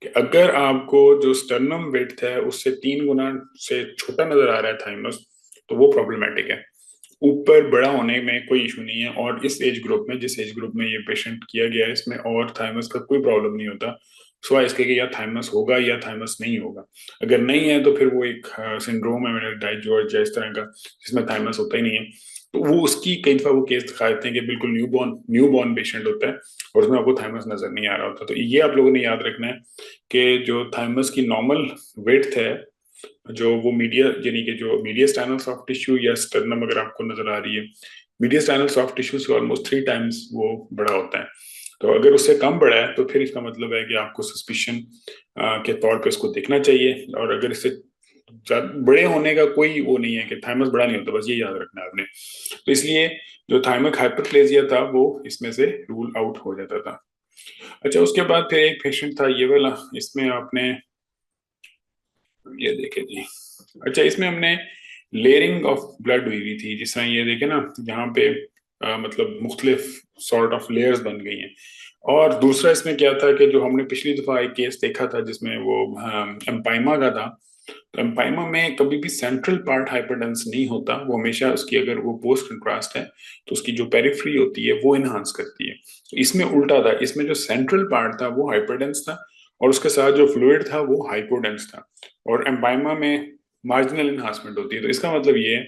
कि अगर आपको जो स्टर्नम विड्थ है उससे 3 गुना से छोटा नजर आ रहा है थाइमस, तो वो प्रॉब्लमेटिक है। ऊपर बड़ा होने में कोई इशू नहीं है, और इस एज ग्रुप में, जिस एज ग्रुप में ये पेशेंट किया गया है, इसमें और थाइमस का कोई प्रॉब्लम नहीं होता। सिवाय इसके कि या थाइमस होगा या थाइमस नहीं होगा। अगर नहीं है तो फिर वो एक सिंड्रोम है मेरा डाइजॉर्ज या इस तरह का, जिसमें थाइमस होता ही नहीं है। तो वो उसकी कई दफा वो केस दिखाते हैं कि बिल्कुल न्यू बॉर्न पेशेंट होता है और उसमें आपको थाइमस नजर नहीं आ रहा होता। तो ये आप लोगों ने याद रखना है कि जो थाइमस की नॉर्मल विड्थ है, जो वो मीडिया यानी कि जो मीडिया स्टैनल सॉफ्ट टिश्यू या स्टर्नम अगर आपको नजर आ रही है, मीडिया स्टैनल सॉफ्ट टिश्यू से ऑलमोस्ट 3 टाइम्स वो बड़ा होता है। तो अगर उससे कम बड़ा है तो फिर इसका मतलब है कि आपको सस्पिशन के तौर पे उसको देखना चाहिए, और अगर इससे बड़े होने का कोई वो नहीं है कि थाइमस बड़ा नहीं होता, बस ये याद रखना है आपने। तो इसलिए जो थाइमिक हाइपरप्लेजिया था वो इसमें से रूल आउट हो जाता था। अच्छा, उसके बाद फिर एक पेशेंट था ये वाला, इसमें आपने ये देखे जी। अच्छा, इसमें हमने लेयरिंग ऑफ ब्लड हुई हुई थी, जिस तरह ये देखे ना यहाँ पे मतलब मुख्तलिफ सॉर्ट ऑफ लेयर्स बन गई हैं। और दूसरा इसमें क्या था कि जो हमने पिछली दफा एक केस देखा था जिसमें वो एम्पाइमा का था, तो एम्पाइमा में कभी भी सेंट्रल पार्ट हाइपरडेंस नहीं होता, वो हमेशा उसकी अगर वो पोस्ट कंट्रास्ट है तो उसकी जो पेरिफ्री होती है वो इनहांस करती है। तो इसमें उल्टा था, इसमें जो सेंट्रल पार्ट था वो हाइपरडेंस था और उसके साथ जो फ्लूइड था वो हाइपोडेंस था, और एम्पाइमा में मार्जिनल इनहांसमेंट होती है। तो इसका मतलब ये है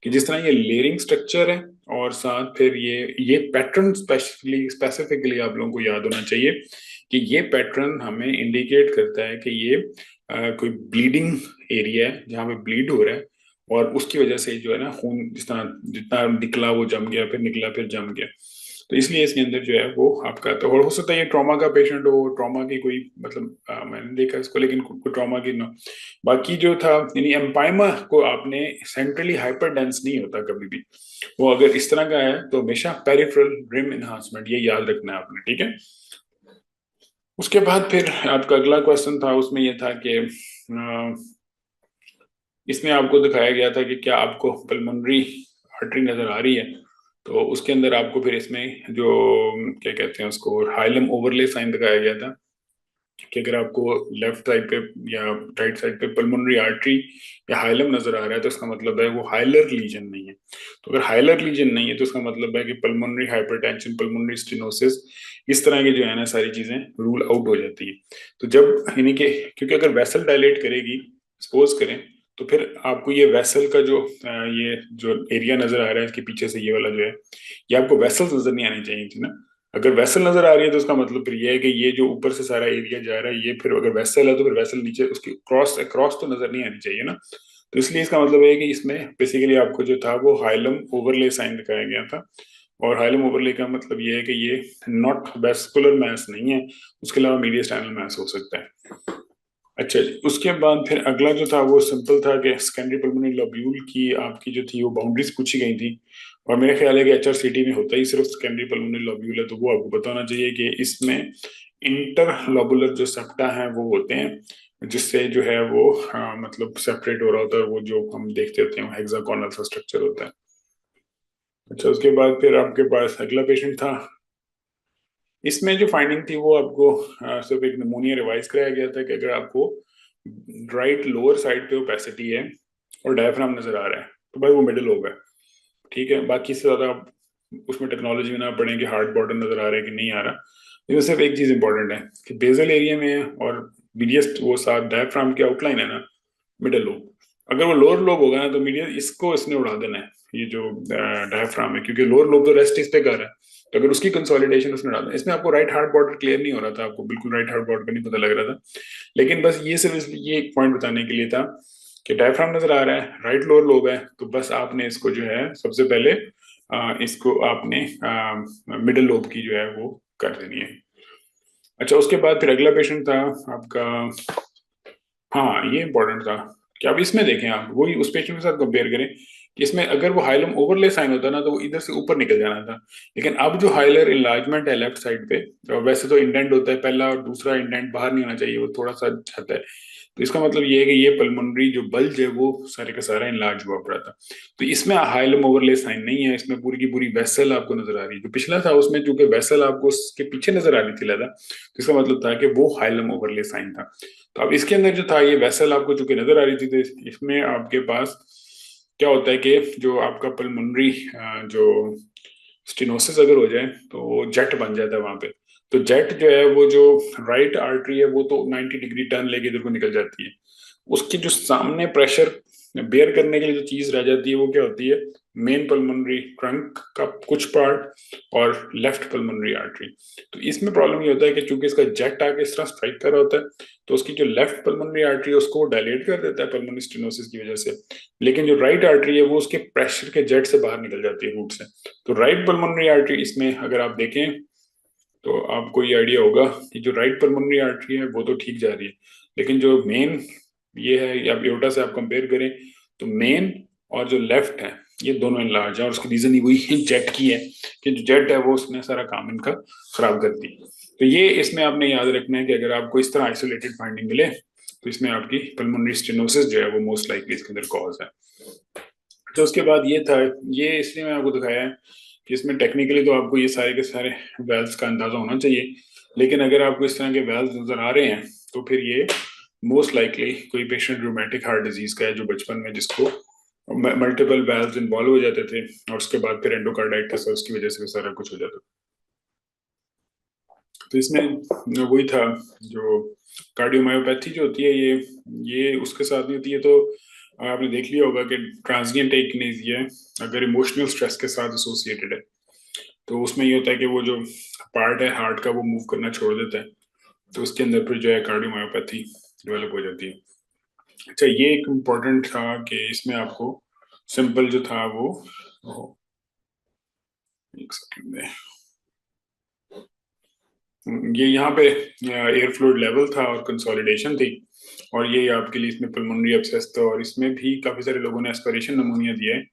कि जिस तरह ये लेयरिंग स्ट्रक्चर है और साथ फिर ये पैटर्न स्पेसिफिकली आप लोगों को याद होना चाहिए कि ये पैटर्न हमें इंडिकेट करता है कि ये कोई ब्लीडिंग एरिया है जहाँ पे ब्लीड हो रहा है, और उसकी वजह से जो है ना खून जिस तरह जितना निकला वो जम गया, फिर निकला फिर जम गया। तो इसलिए इसके अंदर जो है वो आपका, तो और हो सकता है ये ट्रॉमा का पेशेंट हो, ट्रॉमा की कोई मतलब मैंने देखा इसको, लेकिन कोई ट्रॉमा की ना। बाकी जो था यानी एम्पाइमा को आपने सेंट्रली हाइपर डेंस नहीं होता कभी भी, वो अगर इस तरह का है तो हमेशा पेरिफेरल रिम एनहांसमेंट, ये याद रखना है आपने, ठीक है। उसके बाद फिर आपका अगला क्वेश्चन था, उसमें ये था कि इसमें आपको दिखाया गया था कि क्या आपको पल्मोनरी आर्टरी नजर आ रही है। तो उसके अंदर आपको फिर इसमें जो क्या कहते हैं उसको हाइलम ओवरले साइन दिखाया गया था कि अगर आपको लेफ्ट साइड पे या राइट साइड पे पल्मोनरी आर्टरी या हाइलम नजर आ रहा है तो इसका मतलब है वो हाइलर लीजन नहीं है। तो अगर हाइलर लीजन नहीं है तो इसका मतलब है कि पल्मोनरी हाइपरटेंशन, पल्मोनरी स्टेनोसिस, इस तरह की जो है ना सारी चीजें रूल आउट हो जाती है। तो जब यानी कि क्योंकि अगर वेसल डायलेट करेगी, सपोज करें, तो फिर आपको ये वेसल का जो ये जो एरिया नजर आ रहा है इसके पीछे से ये वाला जो है, ये आपको वेसल्स नजर नहीं आनी चाहिए थी ना। अगर वेसल नजर आ रही है तो उसका मतलब फिर ये है कि ये जो ऊपर से सारा एरिया जा रहा है, ये फिर अगर वेसल है तो फिर वेसल नीचे उसकी क्रॉस क्रॉस तो नजर नहीं आनी चाहिए ना। तो इसलिए इसका मतलब है कि इसमें बेसिकली आपको जो था वो हाइलम ओवरले साइन दिखाया गया था, और हाइलम ओवरले का मतलब ये है कि ये नॉट वेस्कुलर मैस नहीं है, उसके अलावा मीडियस्टाइनल मैस हो सकता है। अच्छा जी, उसके बाद फिर अगला जो था वो सिंपल था कि सेकेंडरी पल्मोनरी लोब्यूल की आपकी जो थी वो बाउंड्रीज पूछी गई थी, और मेरा ख्याल है कि एचआरसीटी में होता ही सिर्फ सेकेंडरी पल्मोनरी लोब्यूल है, तो वो आपको बताना चाहिए कि इसमें इंटर लोबुलर जो सेप्टा है वो होते हैं, जिससे जो है वो मतलब सेपरेट हो रहा होता है, वो जो हम देखते होते हैं हेक्सागोनल सा स्ट्रक्चर होता है। अच्छा, उसके बाद फिर आपके पास अगला पेशेंट था। इसमें जो फाइंडिंग थी वो आपको सिर्फ एक नमूनिया रिवाइज कराया गया था कि अगर आपको राइट लोअर साइड पे ओपेसिटी है और डायफ्राम नजर आ रहा है तो भाई वो मिडिल होगा, ठीक है। बाकी से ज्यादा उसमें टेक्नोलॉजी में ना पड़े कि हार्ड बॉर्डर नजर आ रहा है कि नहीं आ रहा, लेकिन सिर्फ एक चीज इंपॉर्टेंट है कि बेजल एरिया में और मीडियस वो साथ डायफ्राम की आउटलाइन है ना, मिडिल लोब। अगर वो लोअर लोब होगा ना तो मीडियस इसको इसने उड़ा देना है, ये जो डायफ्राम है, क्योंकि लोअर लोब तो रेस्ट इस पे कर रहा है। तो अगर उसकी कंसोलिडेशन उसने डाला, इसमें आपको राइट हार्ड बॉर्डर क्लियर नहीं हो रहा था, आपको बिल्कुल राइट हार्ड बॉर्डर नहीं पता लग रहा था, लेकिन बस ये सिर्फ ये एक पॉइंट बताने के लिए था कि डायफ्राम नजर आ रहा है, राइट लोअर लोब है, तो बस आपने इसको जो है सबसे पहले इसको आपने मिडिल लोब की जो है वो कर देनी है। अच्छा, उसके बाद फिर अगला पेशेंट था आपका हाँ, ये इंपॉर्टेंट था कि अब इसमें देखें, आप वही उस पेशेंट के साथ कंपेयर करें कि इसमें अगर वो हाइलम ओवरले साइन होता ना तो वो इधर से ऊपर निकल जाना था। लेकिन अब जो हाइलर इनलार्जमेंट है लेफ्ट साइड पे, तो वैसे तो इंडेंट होता है पहला और दूसरा इंडेंट बाहर नहीं होना चाहिए, वो थोड़ा सा छत है। तो इसका मतलब ये है कि ये पल्मोनरी जो बल्ज है वो सारे का सारा इनलार्ज हुआ पड़ा था। तो इसमें हाइलम ओवरले साइन नहीं है, इसमें पूरी की पूरी वेसल आपको नजर आ रही है। जो पिछला था उसमें चूंकि वेसल आपको उसके पीछे नजर आ रही थी ज्यादा, तो इसका मतलब था कि वो हाइलम ओवरले साइन था। तो अब इसके अंदर जो था ये वेसल आपको चूंकि नजर आ रही थी, तो इसमें आपके पास क्या होता है कि जो आपका पल्मोनरी जो स्टेनोसिस अगर हो जाए तो वो जेट बन जाता है वहां पे। तो जेट जो है वो जो राइट आर्टरी है वो तो 90 डिग्री टर्न लेके इधर को निकल जाती है। उसके जो सामने प्रेशर बेयर करने के लिए जो चीज रह जाती है वो क्या होती है, मेन पल्मोनरी ट्रंक का कुछ पार्ट और लेफ्ट पल्मोनरी आर्टरी। तो इसमें प्रॉब्लम ये होता है कि चूंकि इसका जेट आके इस तरह स्ट्राइक कर रहा होता है, तो उसकी जो लेफ्ट पल्मोनरी आर्टरी है उसको डायलेट कर देता है पल्मोनरी स्टेनोसिस की वजह से। लेकिन जो राइट आर्टरी है वो उसके प्रेशर के जेट से बाहर निकल जाती है रूट से। तो राइट पल्मोनरी आर्टरी इसमें अगर आप देखें तो आपको ये आइडिया होगा कि जो राइट पल्मोनरी आर्टरी है वो तो ठीक जा रही है, लेकिन जो मेन ये है या एओर्टा से आप कंपेयर करें तो मेन और जो लेफ्ट है ये दोनों इनलार्ज है, और उसकी रीजन ही वही जेट की है कि जो जेट है वो उसने सारा काम इनका खराब कर दी। तो ये इसमें आपने याद रखना है कि अगर आपको इस तरह आइसोलेटेड फाइंडिंग मिले तो इसमें आपकी पल्मोनरी स्टेनोसिस जो है वो मोस्ट लाइकली इसके अंदर कॉज है। तो उसके बाद ये था, ये इसलिए मैं आपको दिखाया है कि इसमें टेक्निकली तो आपको ये सारे के सारे वेल्व्स का अंदाजा होना चाहिए, लेकिन अगर आपको इस तरह के वेल्व्स नजर आ रहे हैं तो फिर ये मोस्ट लाइकली कोई पेशेंट रूमेटिक हार्ट डिजीज का है जो बचपन में जिसको मल्टीपल वेल्व्स इन्वॉल्व हो जाते थे और उसके बाद फिर एंडोकार्डाइटिस उसकी वजह से सारा कुछ हो जाता था। तो इसमें वही था, जो कार्डियोमायोपैथी जो होती है ये उसके साथ नहीं होती है। तो आपने देख लिया होगा कि ट्रांजिएंट एकिनेसिया अगर इमोशनल स्ट्रेस के साथ एसोसिएटेड है तो उसमें ये होता है कि वो जो पार्ट है हार्ट का वो मूव करना छोड़ देता है, तो उसके अंदर फिर जो है कार्डियोमायोपैथी डेवलप हो जाती है। अच्छा, ये एक इम्पोर्टेंट था कि इसमें आपको सिंपल जो था वो एक सेकंड में, ये यहाँ पे एयर फ्लूइड लेवल था और कंसोलिडेशन थी, और ये आपके लिए इसमें पल्मोनरी एब्सेस था, और इसमें भी काफी सारे लोगों ने एस्पिरेशन निमोनिया दिया है।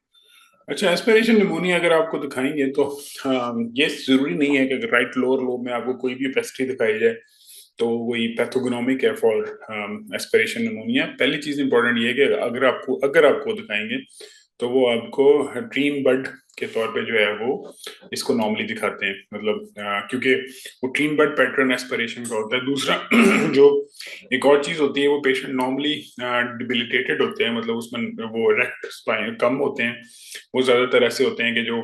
अच्छा, एस्पिरेशन निमोनिया अगर आपको दिखाएंगे तो ये जरूरी नहीं है कि अगर राइट लोअर लोब में आपको कोई भी पेस्ट्री दिखाई जाए तो वही पैथोगनोमिक है फॉर एस्पिरेशन निमोनिया। पहली चीज इंपॉर्टेंट ये है कि अगर आपको दिखाएंगे तो वो आपको ट्रीन बड के तौर पे जो है वो इसको नॉर्मली दिखाते हैं, मतलब क्योंकि वो ट्रीन बड पैटर्न एस्पिरेशन का होता है। दूसरा जो एक और चीज होती है, वो पेशेंट नॉर्मली डिबिलिटेटेड होते हैं, मतलब उसमें वो रेक्ट स्पाइन कम होते हैं। वो ज्यादातर ऐसे होते हैं कि जो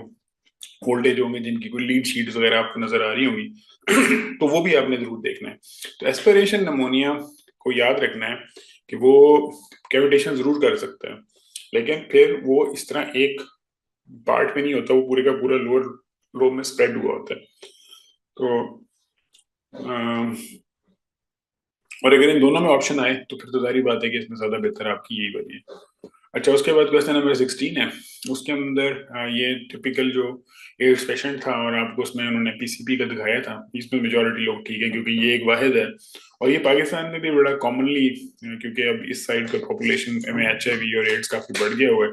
ओल्ड एज होंगे जिनकी कोई लीड शीट्स वगैरह आपको नजर आ रही होंगी तो वो भी आपने जरूर देखना है। तो एस्पिरेशन नमोनिया को याद रखना है कि वो कैविटेशन जरूर कर सकता है, लेकिन फिर वो इस तरह एक पार्ट में नहीं होता, वो पूरे का पूरा लोअर लोब में स्प्रेड हुआ होता है। तो अम, और अगर इन दोनों में ऑप्शन आए तो फिर तो जारी बात है कि इसमें ज्यादा बेहतर आपकी यही वाली है। अच्छा, उसके बाद क्वेश्चन नंबर 16 है। उसके अंदर ये टिपिकल जो एड्स पेशेंट था और आपको उसमें उन्होंने पीसीपी का दिखाया था। इसमें मेजोरिटी लोग ठीक है क्योंकि ये एक वाहिद है, और ये पाकिस्तान में भी बड़ा कॉमनली, क्योंकि अब इस साइड का पॉपुलेशन में एचआईवी और एड्स काफी बढ़ गया हुआ है,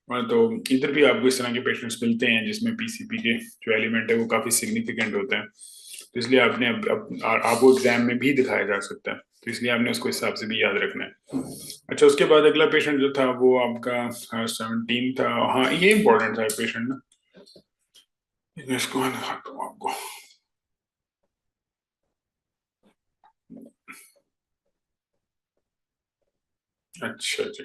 और तो इधर भी आपको इस तरह के पेशेंट्स मिलते हैं जिसमें पीसीपी के जो एलिमेंट है वो काफी सिग्निफिकेंट होता है। तो इसलिए आपने आपको एग्जाम में भी दिखाया जा सकता है, तो इसलिए आपने उसको हिसाब से भी याद रखना है। अच्छा, उसके बाद अगला पेशेंट जो था वो आपका 17 था। हाँ, ये इंपॉर्टेंट था पेशेंट ना, इसको मैं दिखाता हूँ आपको। अच्छा जी,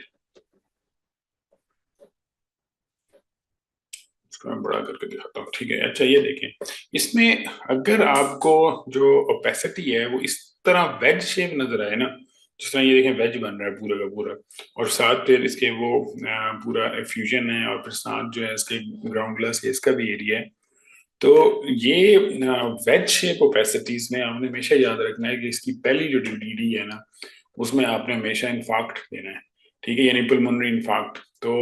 इसको मैं बड़ा करके दिखाता हूँ, ठीक है। अच्छा, ये देखें, इसमें अगर आपको जो ओपेसिटी है वो इस तरह वेज शेप नजर आए ना, जिस तरह ये देखें वेज बन रहा है पूरा का पूरा, और साथ फिर इसके वो पूरा फ्यूजन है, और फिर साथ जो है इसके ग्राउंड ग्लास है इसका भी एरिया है। तो ये वेज शेप ओपेसिटीज में आपने हमेशा याद रखना है कि इसकी पहली जो डीडी है ना उसमें आपने हमेशा इंफाक्ट देना है। ठीक है, यानी pulmonary infarct। तो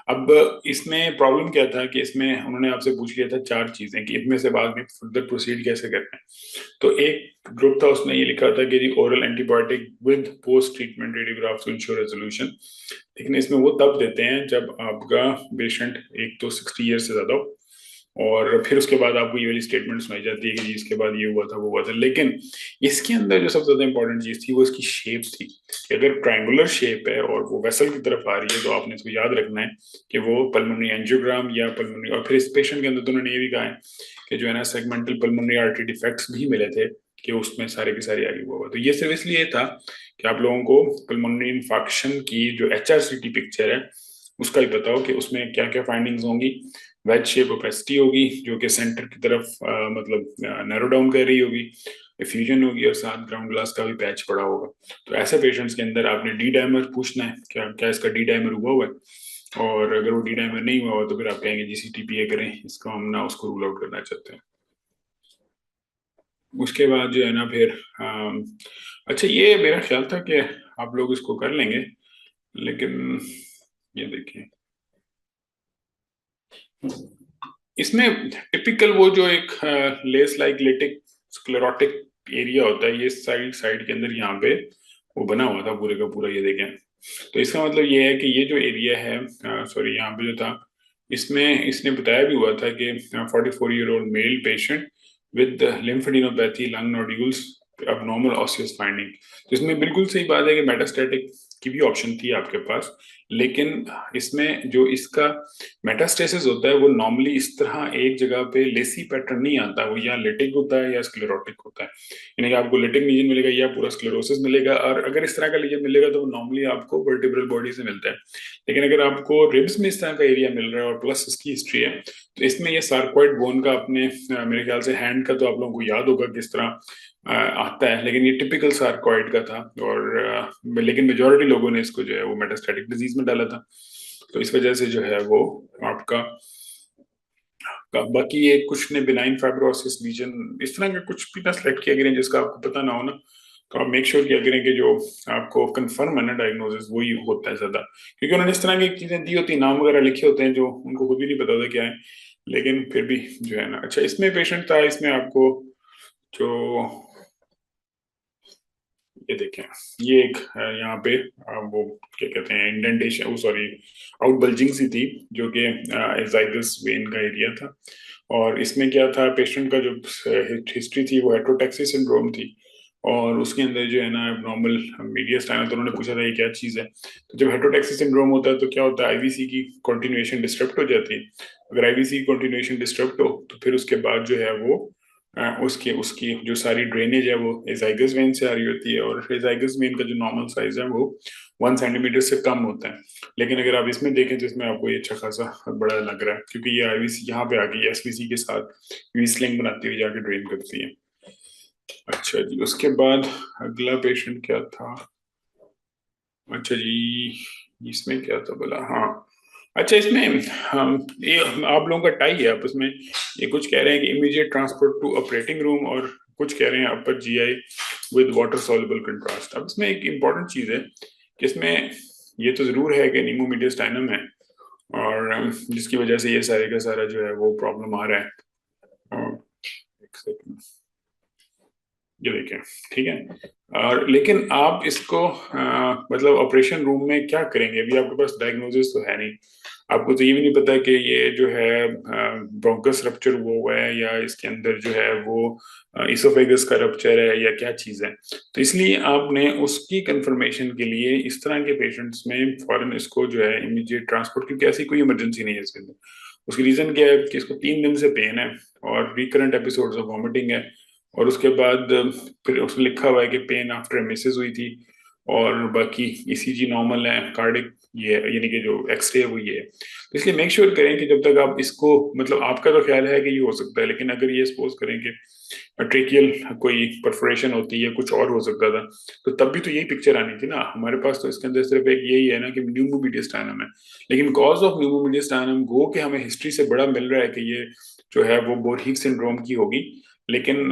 अब इसमें प्रॉब्लम क्या था कि इसमें उन्होंने आपसे पूछ लिया था चार चीजें कि इनमें से बाद में फर्दर प्रोसीड कैसे करना है। तो एक ग्रुप था, उसमें ये लिखा था कि oral antibiotic with post treatment radiograph to ensure resolution. लेकिन इसमें वो तब देते हैं जब आपका पेशेंट एक तो 60 ईयर से ज्यादा हो, और फिर उसके बाद आपको ये वाली स्टेटमेंट सुनाई जाती है कि जी इसके बाद ये हुआ था वो हुआ था। लेकिन इसके अंदर जो सबसे ज्यादा इंपॉर्टेंट चीज थी वो इसकी शेप थी कि अगर ट्रायंगुलर शेप है और वो वेसल की तरफ आ रही है तो आपने इसको याद रखना है कि वो पल्मोनरी एंजियोग्राम या पल्मोनरी। और फिर इस पेशेंट के अंदर तो उन्होंने ये भी कहा है कि जो है ना सेगमेंटल पल्मोनरी आर्टरी डिफेक्ट्स भी मिले थे कि उसमें सारे के सारे आगे हुआ। तो ये सिर्फ इसलिए था कि आप लोगों को पल्मोनरी इन्फेक्शन की जो HRCT पिक्चर है उसका ही बताओ कि उसमें क्या क्या फाइंडिंग्स होंगी। वेज शेप ओपेसिटी होगी जो कि सेंटर की तरफ मतलब नैरो डाउन कर रही होगी, एफ्यूजन होगी, और साथ ग्राउंड ग्लास का भी पैच पड़ा होगा। तो ऐसे पेशेंट्स के अंदर आपने डी डायमर पूछना है, क्या क्या इसका डी डायमर हुआ है। और अगर वो डी डायमर नहीं हुआ हो तो फिर आप कहेंगे GCTPA करें, इसको हम ना उसको रूल आउट करना चाहते हैं। उसके बाद जो है ना फिर अच्छा, ये मेरा ख्याल था कि आप लोग इसको कर लेंगे, लेकिन ये देखिए इसमें टिपिकल वो जो एक लेस लाइक लेटिक स्क्लेरोटिक एरिया होता है, ये साइड साइड के अंदर यहाँ पे वो बना हुआ था पूरे का पूरा, ये देखें। तो इसका मतलब ये है कि ये जो एरिया है, सॉरी यहाँ पे जो था, इसमें इसने बताया भी हुआ था कि 44-year-old male patient with lymphadenopathy lung nodules अब नॉर्मल ऑसियस फाइंडिंग। तो इसमें बिल्कुल सही बात है कि मेटास्टैटिक की भी ऑप्शन थी आपके पास, लेकिन इसमें जो इसका मेटास्टेसिस होता है वो नॉर्मली इस तरह एक जगह पे लेसी पैटर्न नहीं आता, वो या लेटिक होता है या स्क्लेरोटिक होता है। यानी कि आपको लेटिक लीजन मिलेगा या पूरा स्क्लेरोसिस मिलेगा, और अगर इस तरह का लीजन मिलेगा तो नॉर्मली आपको वर्टिब्रल बॉडी से मिलता है। लेकिन अगर आपको रिब्स में इस तरह का एरिया मिल रहा है और प्लस इसकी हिस्ट्री है, तो इसमें ये सार्कोइड बोन का अपने मेरे ख्याल से हैंड का तो आप लोगों को याद होगा किस तरह आता है, लेकिन ये टिपिकल सार्कोइड का था। और लेकिन मेजोरिटी लोगों ने इसको जो है वो मेटास्टैटिक डिजीज में डाला था, तो इस वजह से जो है वो आपका बाकी ये कुछ ने बिनाइन फाइब्रोसिस लीजन इस तरह का कुछ भी ना सेलेक्ट किया करें जिसका आपको पता ना हो ना। तो आप मेक श्योर किया करें कि जो आपको कंफर्म है ना डायग्नोसिस वही होता है ज्यादा, क्योंकि उन्होंने इस तरह की चीजें दी होती है, नाम वगैरह लिखे होते हैं जो उनको खुद भी नहीं पता होता क्या है। लेकिन फिर भी जो है ना, अच्छा इसमें पेशेंट था, इसमें आपको जो ये देखें, ये एक यहाँ पे वो क्या कहते हैं इंडेंटेशन, वो सॉरी आउट बल्जिंग सी थी जो कि एजाइगस वेन का एरिया था। और इसमें क्या था, पेशेंट का जो हिस्ट्री थी वो हेट्रोटैक्सी सिंड्रोम थी, और उसके अंदर जो है ना नॉर्मल मीडियस्टाइनम, तो उन्होंने पूछा था ये क्या चीज़ है। तो जब हेट्रोटैक्सी सिंड्रोम होता है तो क्या होता है, आईवीसी की कंटिन्यूएशन डिस्टर्ब हो जाती है। अगर आईवीसी की कंटिन्यूएशन डिस्टर्ब हो तो फिर उसके बाद जो है वो उसकी उसकी जो सारी ड्रेनेज है वो एजाइगस वेन से आ रही होती है, और एजाइगस वेन का जो नॉर्मल साइज है वो 1 सेंटीमीटर से कम होता है। लेकिन अगर आप इसमें देखें तो इसमें आपको ये अच्छा खासा बड़ा लग रहा है, क्योंकि ये आईवीसी यहाँ पे आके एसवीसी के साथ वी स्लिंग बनाती हुई जाके ड्रेन करती है। अच्छा जी, उसके बाद अगला पेशेंट क्या था, अच्छा जी इसमें क्या था बोला, हाँ अच्छा इसमें हम ये आप लोगों का टाई है आपस में। ये कुछ कह रहे हैं कि immediate transport to operating room, और कुछ कह रहे हैं upper GI with water soluble contrast. अब इसमें एक इम्पॉर्टेंट चीज है कि इसमें ये तो जरूर है कि नीमोमीडियस्टाइनम है, और जिसकी वजह से ये सारे का सारा जो है वो प्रॉब्लम आ रहा है। और एक सेकंड, ये देखें, ठीक है। और लेकिन आप इसको मतलब ऑपरेशन रूम में क्या करेंगे, अभी आपके पास डायग्नोसिस तो है नहीं, आपको तो ये भी नहीं पता कि ये जो है ब्रोंकस रप्चर हुआ है या इसके अंदर जो है वो इसोफेगस का रप्चर है या क्या चीज़ है। तो इसलिए आपने उसकी कंफर्मेशन के लिए इस तरह के पेशेंट्स में फॉरन इसको जो है इमीडिएट ट्रांसपोर्ट, क्योंकि ऐसी कोई इमरजेंसी नहीं है इसके अंदर। उसकी रीज़न क्या है कि इसको 3 दिन से पेन है और रिकरेंट एपिसोड्स ऑफ वॉमिटिंग है, और उसके बाद फिर उसमें लिखा हुआ है कि पेन आफ्टर मिसेज हुई थी, और बाकी ईसीजी नॉर्मल है, कार्डिक ये यानी कि जो एक्सरे है वो ये है। तो इसलिए मेक श्योर करें कि जब तक आप इसको, मतलब आपका तो ख्याल है कि ये हो सकता है, लेकिन अगर ये सपोज करें कि ट्रेकियल कोई परफोरेशन होती है, कुछ और हो सकता था, तो तब भी तो यही पिक्चर आनी थी ना हमारे पास। तो इसके अंदर सिर्फ एक यही है ना कि न्यूमोमीडियस्टाइनम है, लेकिन कॉज ऑफ न्यूमोमीडियस्टाइनम गो के हमें हिस्ट्री से बड़ा मिल रहा है कि ये जो है वो बोरहीग सिंड्रोम की होगी, लेकिन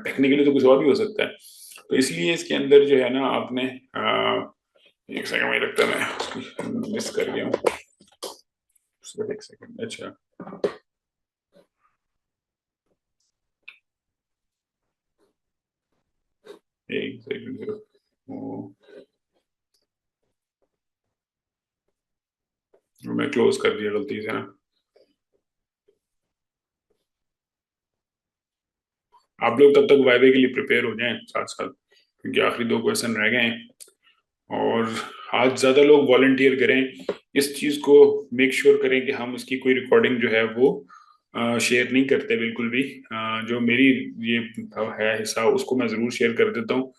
टेक्निकली तो कुछ और भी हो सकता है। तो इसलिए इसके अंदर जो है ना आपने एक सेकंड, मुझे लगता है मैं मिस कर गया हूँ, सिर्फ एक सेकंड। अच्छा, एक सेकंड सिर्फ। मैं क्लोज कर दिया गलती से ना। आप लोग तब तक वाइवे के लिए प्रिपेयर हो जाएं साथ साथ, क्योंकि आखिरी दो क्वेश्चन रह गए हैं। और आज ज्यादा लोग वॉलंटियर करें, इस चीज को मेक श्योर करें कि हम उसकी कोई रिकॉर्डिंग जो है वो शेयर नहीं करते बिल्कुल भी। जो मेरी ये है हिस्सा, उसको मैं जरूर शेयर कर देता हूँ,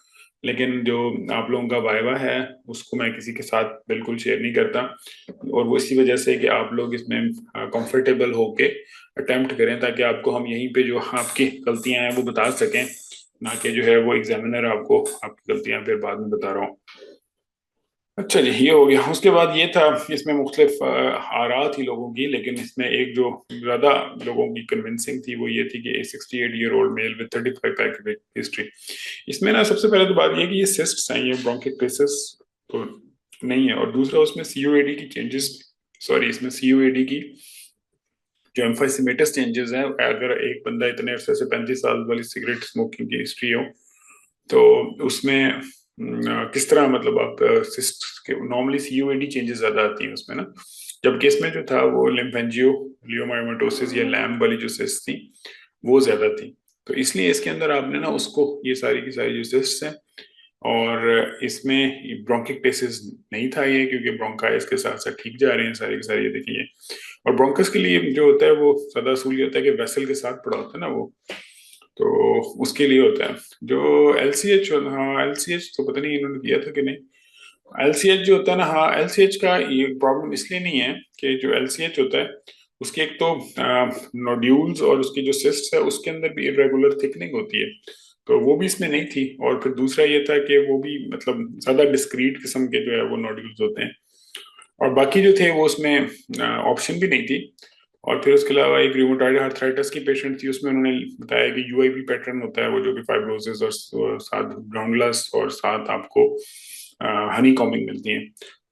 लेकिन जो आप लोगों का वाइवा है उसको मैं किसी के साथ बिल्कुल शेयर नहीं करता। और वो इसी वजह से कि आप लोग इसमें कंफर्टेबल होके अटेम्प्ट करें, ताकि आपको हम यहीं पे जो आपकी गलतियां हैं वो बता सकें, ना कि जो है वो एग्जामिनर आपको आपकी गलतियां फिर बाद में बता रहा हूँ। अच्छा जी, ये हो गया। उसके बाद ये था, इसमें मुख्तलिफ आरा थी लोगों की, लेकिन इसमें एक जो ज्यादा लोगों की कन्विंसिंग थी वो ये थी कि 68-year-old mail with 35 back history. इसमें ना सबसे पहले तो बात ये कि ये सिस्ट्स हैं, ये ब्रोंकिक्टिसिस तो नहीं है। और दूसरा, उसमें सीओएडी की चेंजेस, सॉरी, इसमें सीओएडी की जो एम्फाइसीमेटस चेंजेस हैं, अगर एक बंदा इतने अरसे से 35 साल वाली सिगरेट स्मोकिंग की हिस्ट्री हो, तो उसमें किस तरह मतलब आप सिस्ट के नॉर्मली सीओएडी चेंजेस ज्यादा आती हैं उसमें ना, जबकि इसमें जो था वो लिम्फेंजियो लियोमायोमाटोसिस या लैम्ब वाली जो सिस्ट थी वो ज्यादा थी। तो इसलिए इसके अंदर आपने ना उसको, ये सारी की सारी जो सिस्ट हैं, और इसमें ब्रोंकिक्टेसिस नहीं था ये, क्योंकि ब्रोंकाइस के साथ साथ ठीक जा रहे हैं सारे के सारे, ये देखिए। और ब्रोंकस के लिए जो होता है वो ज्यादा असूल ये होता है कि वेसल के साथ पड़ा होता है ना वो, तो उसके लिए होता है। जो एलसीएच, हाँ एलसीएच तो पता नहीं इन्होंने किया था कि नहीं। एलसीएच जो होता है ना, हाँ एलसीएच का ये प्रॉब्लम इसलिए नहीं है कि जो एलसीएच होता है उसके एक तो नोड्यूल्स और उसकी जो सिस्ट है उसके अंदर भी इरेगुलर थिकनिंग होती है, तो वो भी इसमें नहीं थी। और फिर दूसरा ये था कि वो भी मतलब ज्यादा डिस्क्रीट किस्म के जो है वो नोड्यूल्स होते हैं, और बाकी जो थे वो उसमें ऑप्शन भी नहीं थी। और फिर उसके अलावा एक रूमेटॉइड आर्थराइटिस की पेशेंट थी, उसमें उन्होंने बताया कि यूआईपी पैटर्न होता है वो, जो कि फाइब्रोसिस और साथ ग्राउंड ग्लास और साथ आपको हनी कॉमिंग मिलती है।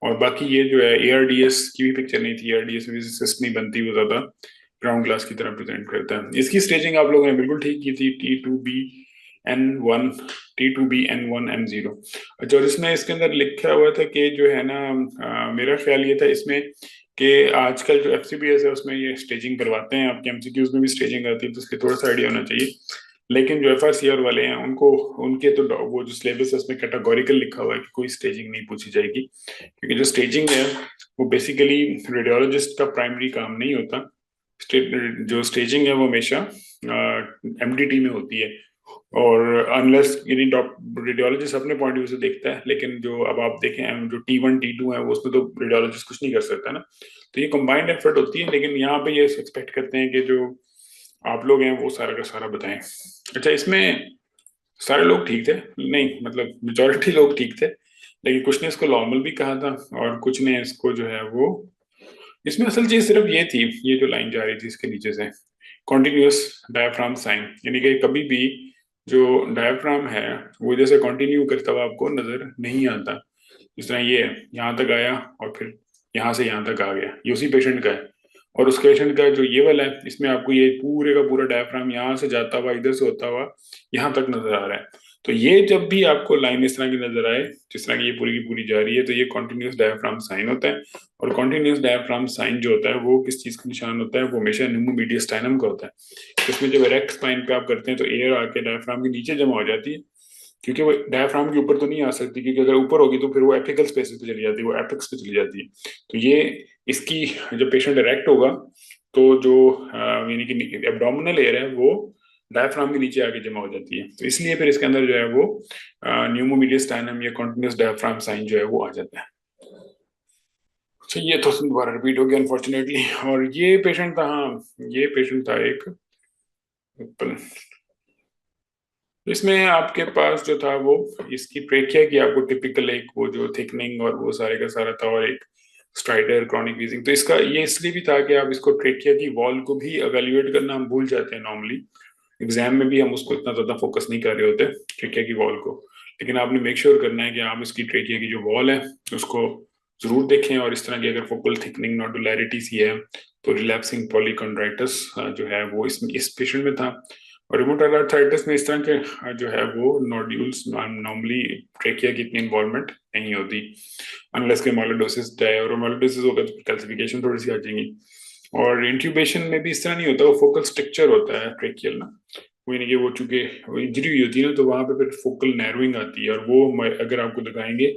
और बाकी ये जो है एआरडीएस की भी पिक्चर नहीं थी, एआरडीएस में भी सिस्ट नहीं बनती, वो ज्यादा ग्राउंड ग्लास की तरह प्रेजेंट करता है। इसकी स्टेजिंग आप लोगों ने बिल्कुल ठीक की थी, T2B N1, T2B N1M0। अच्छा, और इसमें इसके अंदर लिखा हुआ था कि जो है ना, मेरा ख्याल ये था इसमें कि आजकल जो एफसीपीएस है उसमें ये स्टेजिंग करवाते हैं, आपके एमसीक्यूज में भी स्टेजिंग आती है, तो इसलिए थोड़ा सा आइडिया होना चाहिए। लेकिन जो एफआरसीआर वाले हैं उनको, उनके तो वो जो सिलेबस है उसमें कैटेगोरिकल लिखा हुआ है कि कोई स्टेजिंग नहीं पूछी जाएगी, क्योंकि जो स्टेजिंग है वो बेसिकली रेडियोलॉजिस्ट का प्राइमरी काम नहीं होता। जो स्टेजिंग है वो हमेशा एमडीटी में होती है, और अनलेस यानी रेडियोलॉजिस्ट अपने पॉइंट व्यू से देखता है, लेकिन जो अब आप देखें जो T1 T2 है वो उसमें तो रेडियोलॉजिस्ट कुछ नहीं कर सकता ना। तो ये कंबाइंड एफर्ट होती है, लेकिन यहाँ पे ये एक्सपेक्ट करते हैं कि जो आप लोग हैं वो सारा का सारा बताएं। अच्छा, इसमें सारे लोग ठीक थे, नहीं मतलब मेजोरिटी लोग ठीक थे, लेकिन कुछ ने इसको नॉर्मल भी कहा था और कुछ ने इसको जो है वो, इसमें असल चीज सिर्फ ये थी, ये जो लाइन जा रही थी इसके नीचे से, कॉन्टिन्यूस डायफ्राम साइन, यानी कि कभी भी जो डायफ्राम है वो जैसे कंटिन्यू करता हुआ आपको नजर नहीं आता। जिस तरह ये है, यहाँ तक आया और फिर यहाँ से यहाँ तक आ गया, ये उसी पेशेंट का है। और उस पेशेंट का जो ये वाला है, इसमें आपको ये पूरे का पूरा डायफ्राम यहाँ से जाता हुआ इधर से होता हुआ यहाँ तक नजर आ रहा है। तो ये जब भी आपको लाइन इस तरह की नजर आए, जिस तरह की ये पूरी की पूरी जा रही है, तो ये कॉन्टिन्यूस डायफ्राम साइन होता है। और कॉन्टिन्यूस डायफ्राम साइन जो होता है वो किस चीज का निशान होता है, वो हमेशा न्यूमोमीडियस्टाइनम का होता है। इसमें जब इरेक्ट स्पाइन पे आप करते हैं तो एयर आके डायफ्राम के नीचे जमा हो जाती है, क्योंकि वो डायफ्राम के ऊपर तो नहीं आ सकती, क्योंकि अगर ऊपर होगी तो फिर वो एपिकल स्पेसिस पे चली जाती है, वो एपिक्स पे चली जाती है। तो ये इसकी, जब पेशेंट इरेक्ट होगा तो जो यानी कि एब्डोमिनल एयर है वो डायफ्राम के नीचे आके जमा हो जाती है, तो इसलिए फिर इसके अंदर जो है वो न्यूमोमीडियस्टाइनम या कॉन्टिन्यूस डायफ्राम साइन जो है वो आ जाता है। तो ये तो दोबारा रिपीट हो गया अनफॉर्चुनेटली। और ये पेशेंट था, हाँ ये पेशेंट था एक, इसमें आपके पास जो था वो इसकी ट्रेकिया की आपको टिपिकल एक वो जो थिकनिंग और वो सारे का सारा था, और एक स्ट्राइडर क्रॉनिक वीजिंग। तो इसका ये इसलिए भी था कि आप इसको ट्रेकिया की वॉल को भी एवेल्युएट करना हम भूल जाते हैं नॉर्मली, एग्जाम में भी हम उसको इतना ज्यादा फोकस नहीं कर रहे होते ट्रेकिया की वॉल को। लेकिन आपने मेक श्योर करना है कि आप इसकी ट्रेकिया की जो वॉल है उसको जरूर देखें, और इस तरह की अगर फोकल थिकनिंग नोडुलैरिटीज है तो रिलैप्सिंग पॉलीकॉन्ड्राइटिस जो है वो इस पेशेंट में था। और रूमेटॉइड आर्थराइटिस में इस तरह के जो है वो नोड्यूल्स नॉर्मली ट्रेकिया की इतनी इन्वॉल्वमेंट नहीं होती, अनलेस के माइलोडोसिस है, और माइलोडोसिस होगा तो कैल्सिफिकेशन थोड़ी सी आ जाएंगी। और इंट्यूबेशन में भी इस तरह नहीं होता, वो फोकल स्ट्रक्चर होता है ट्रेकियल ना, वो यानी कि वो चूंकि इंजरी हुई होती है ना तो वहां पे फिर फोकल नैरोइंग आती है, और वो अगर आपको दिखाएंगे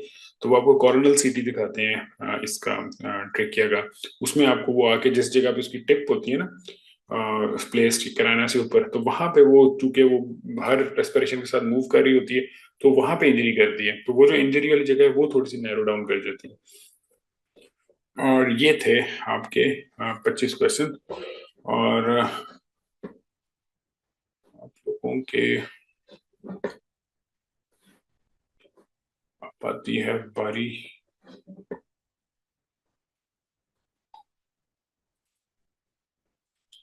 तो वो आपको कॉर्नल सीटी दिखाते हैं इसका ट्रेकिया का। उसमें आपको वो आके जिस जगह पे उसकी टिप होती है ना प्लेस कराना से ऊपर, तो वहां पे वो चूंकि वो हर रेस्पिरेशन के साथ मूव कर रही होती है तो वहां पे इंजरी करती है, तो वो जो इंजरी वाली जगह है वो थोड़ी सी नैरो डाउन कर जाती है। और ये थे आपके 25 क्वेश्चन। और आप लोगों के आती है बारी।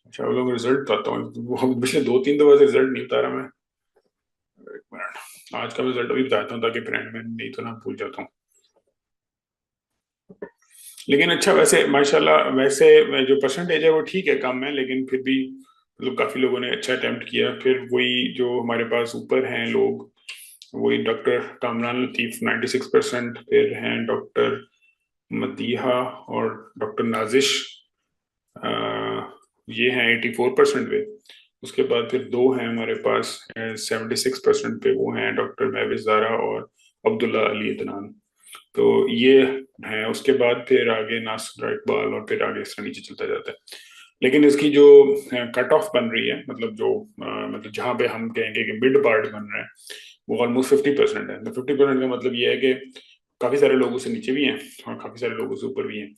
अच्छा, आप लोगों का रिजल्ट बताता हूँ, वो पिछले 2-3 दफा से रिजल्ट नहीं बता रहा मैं। एक मिनट, आज का रिजल्ट अभी बताता हूँ ताकि फ्रेंड में नहीं तो ना भूल जाता हूँ। लेकिन अच्छा, वैसे माशाल्लाह, वैसे जो परसेंटेज है वो ठीक है, कम है, लेकिन फिर भी मतलब काफी लोगों ने अच्छा अटेम्प्ट किया। फिर वही जो हमारे पास ऊपर हैं लोग, वही डॉक्टर कामरान लतीफ 96%, फिर हैं डॉक्टर मदीहा और डॉक्टर नाजिश, अ, ये हैं 84% पे। उसके बाद फिर दो हैं हमारे पास 76% पे, वो हैं डॉक्टर महविज ज़ारा और अब्दुल्ला अली अदनान। तो ये है, उसके बाद फिर आगे नासिर इकबाल, और फिर आगे इस तरह नीचे चलता जाता है। लेकिन इसकी जो कट ऑफ बन रही है, मतलब जो मतलब जहाँ पे हम कहेंगे कि मिड पार्ट बन रहा है, वो ऑलमोस्ट 50% है। तो 50% का मतलब ये है कि काफी सारे लोग उससे नीचे भी हैं और काफी सारे लोग उससे ऊपर भी हैं।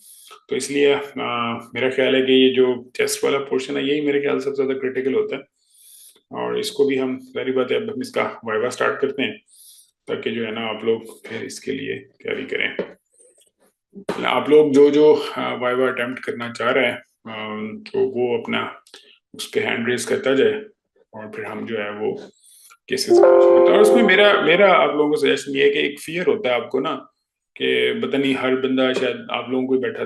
तो इसलिए मेरा ख्याल है कि ये जो चेस्ट वाला पोर्शन है यही मेरे ख्याल से सबसे ज्यादा क्रिटिकल होता है, और इसको भी हम, जाहिर बात है, अब हम इसका वाइवा स्टार्ट करते हैं ताकि जो है ना आप लोग फिर इसके लिए तैयारी करें। आप लोग जो जो वाइवा अटेम्प्ट करना चाह रहे हैं तो वो अपना उस पर हैंड रेज करता जाए, और फिर हम जो है वो केसेस। और उसमें मेरा मेरा आप लोगों को सजेशन ये है कि एक फियर होता है आपको ना, कि पता नहीं हर बंदा शायद आप लोगों को ही बैठा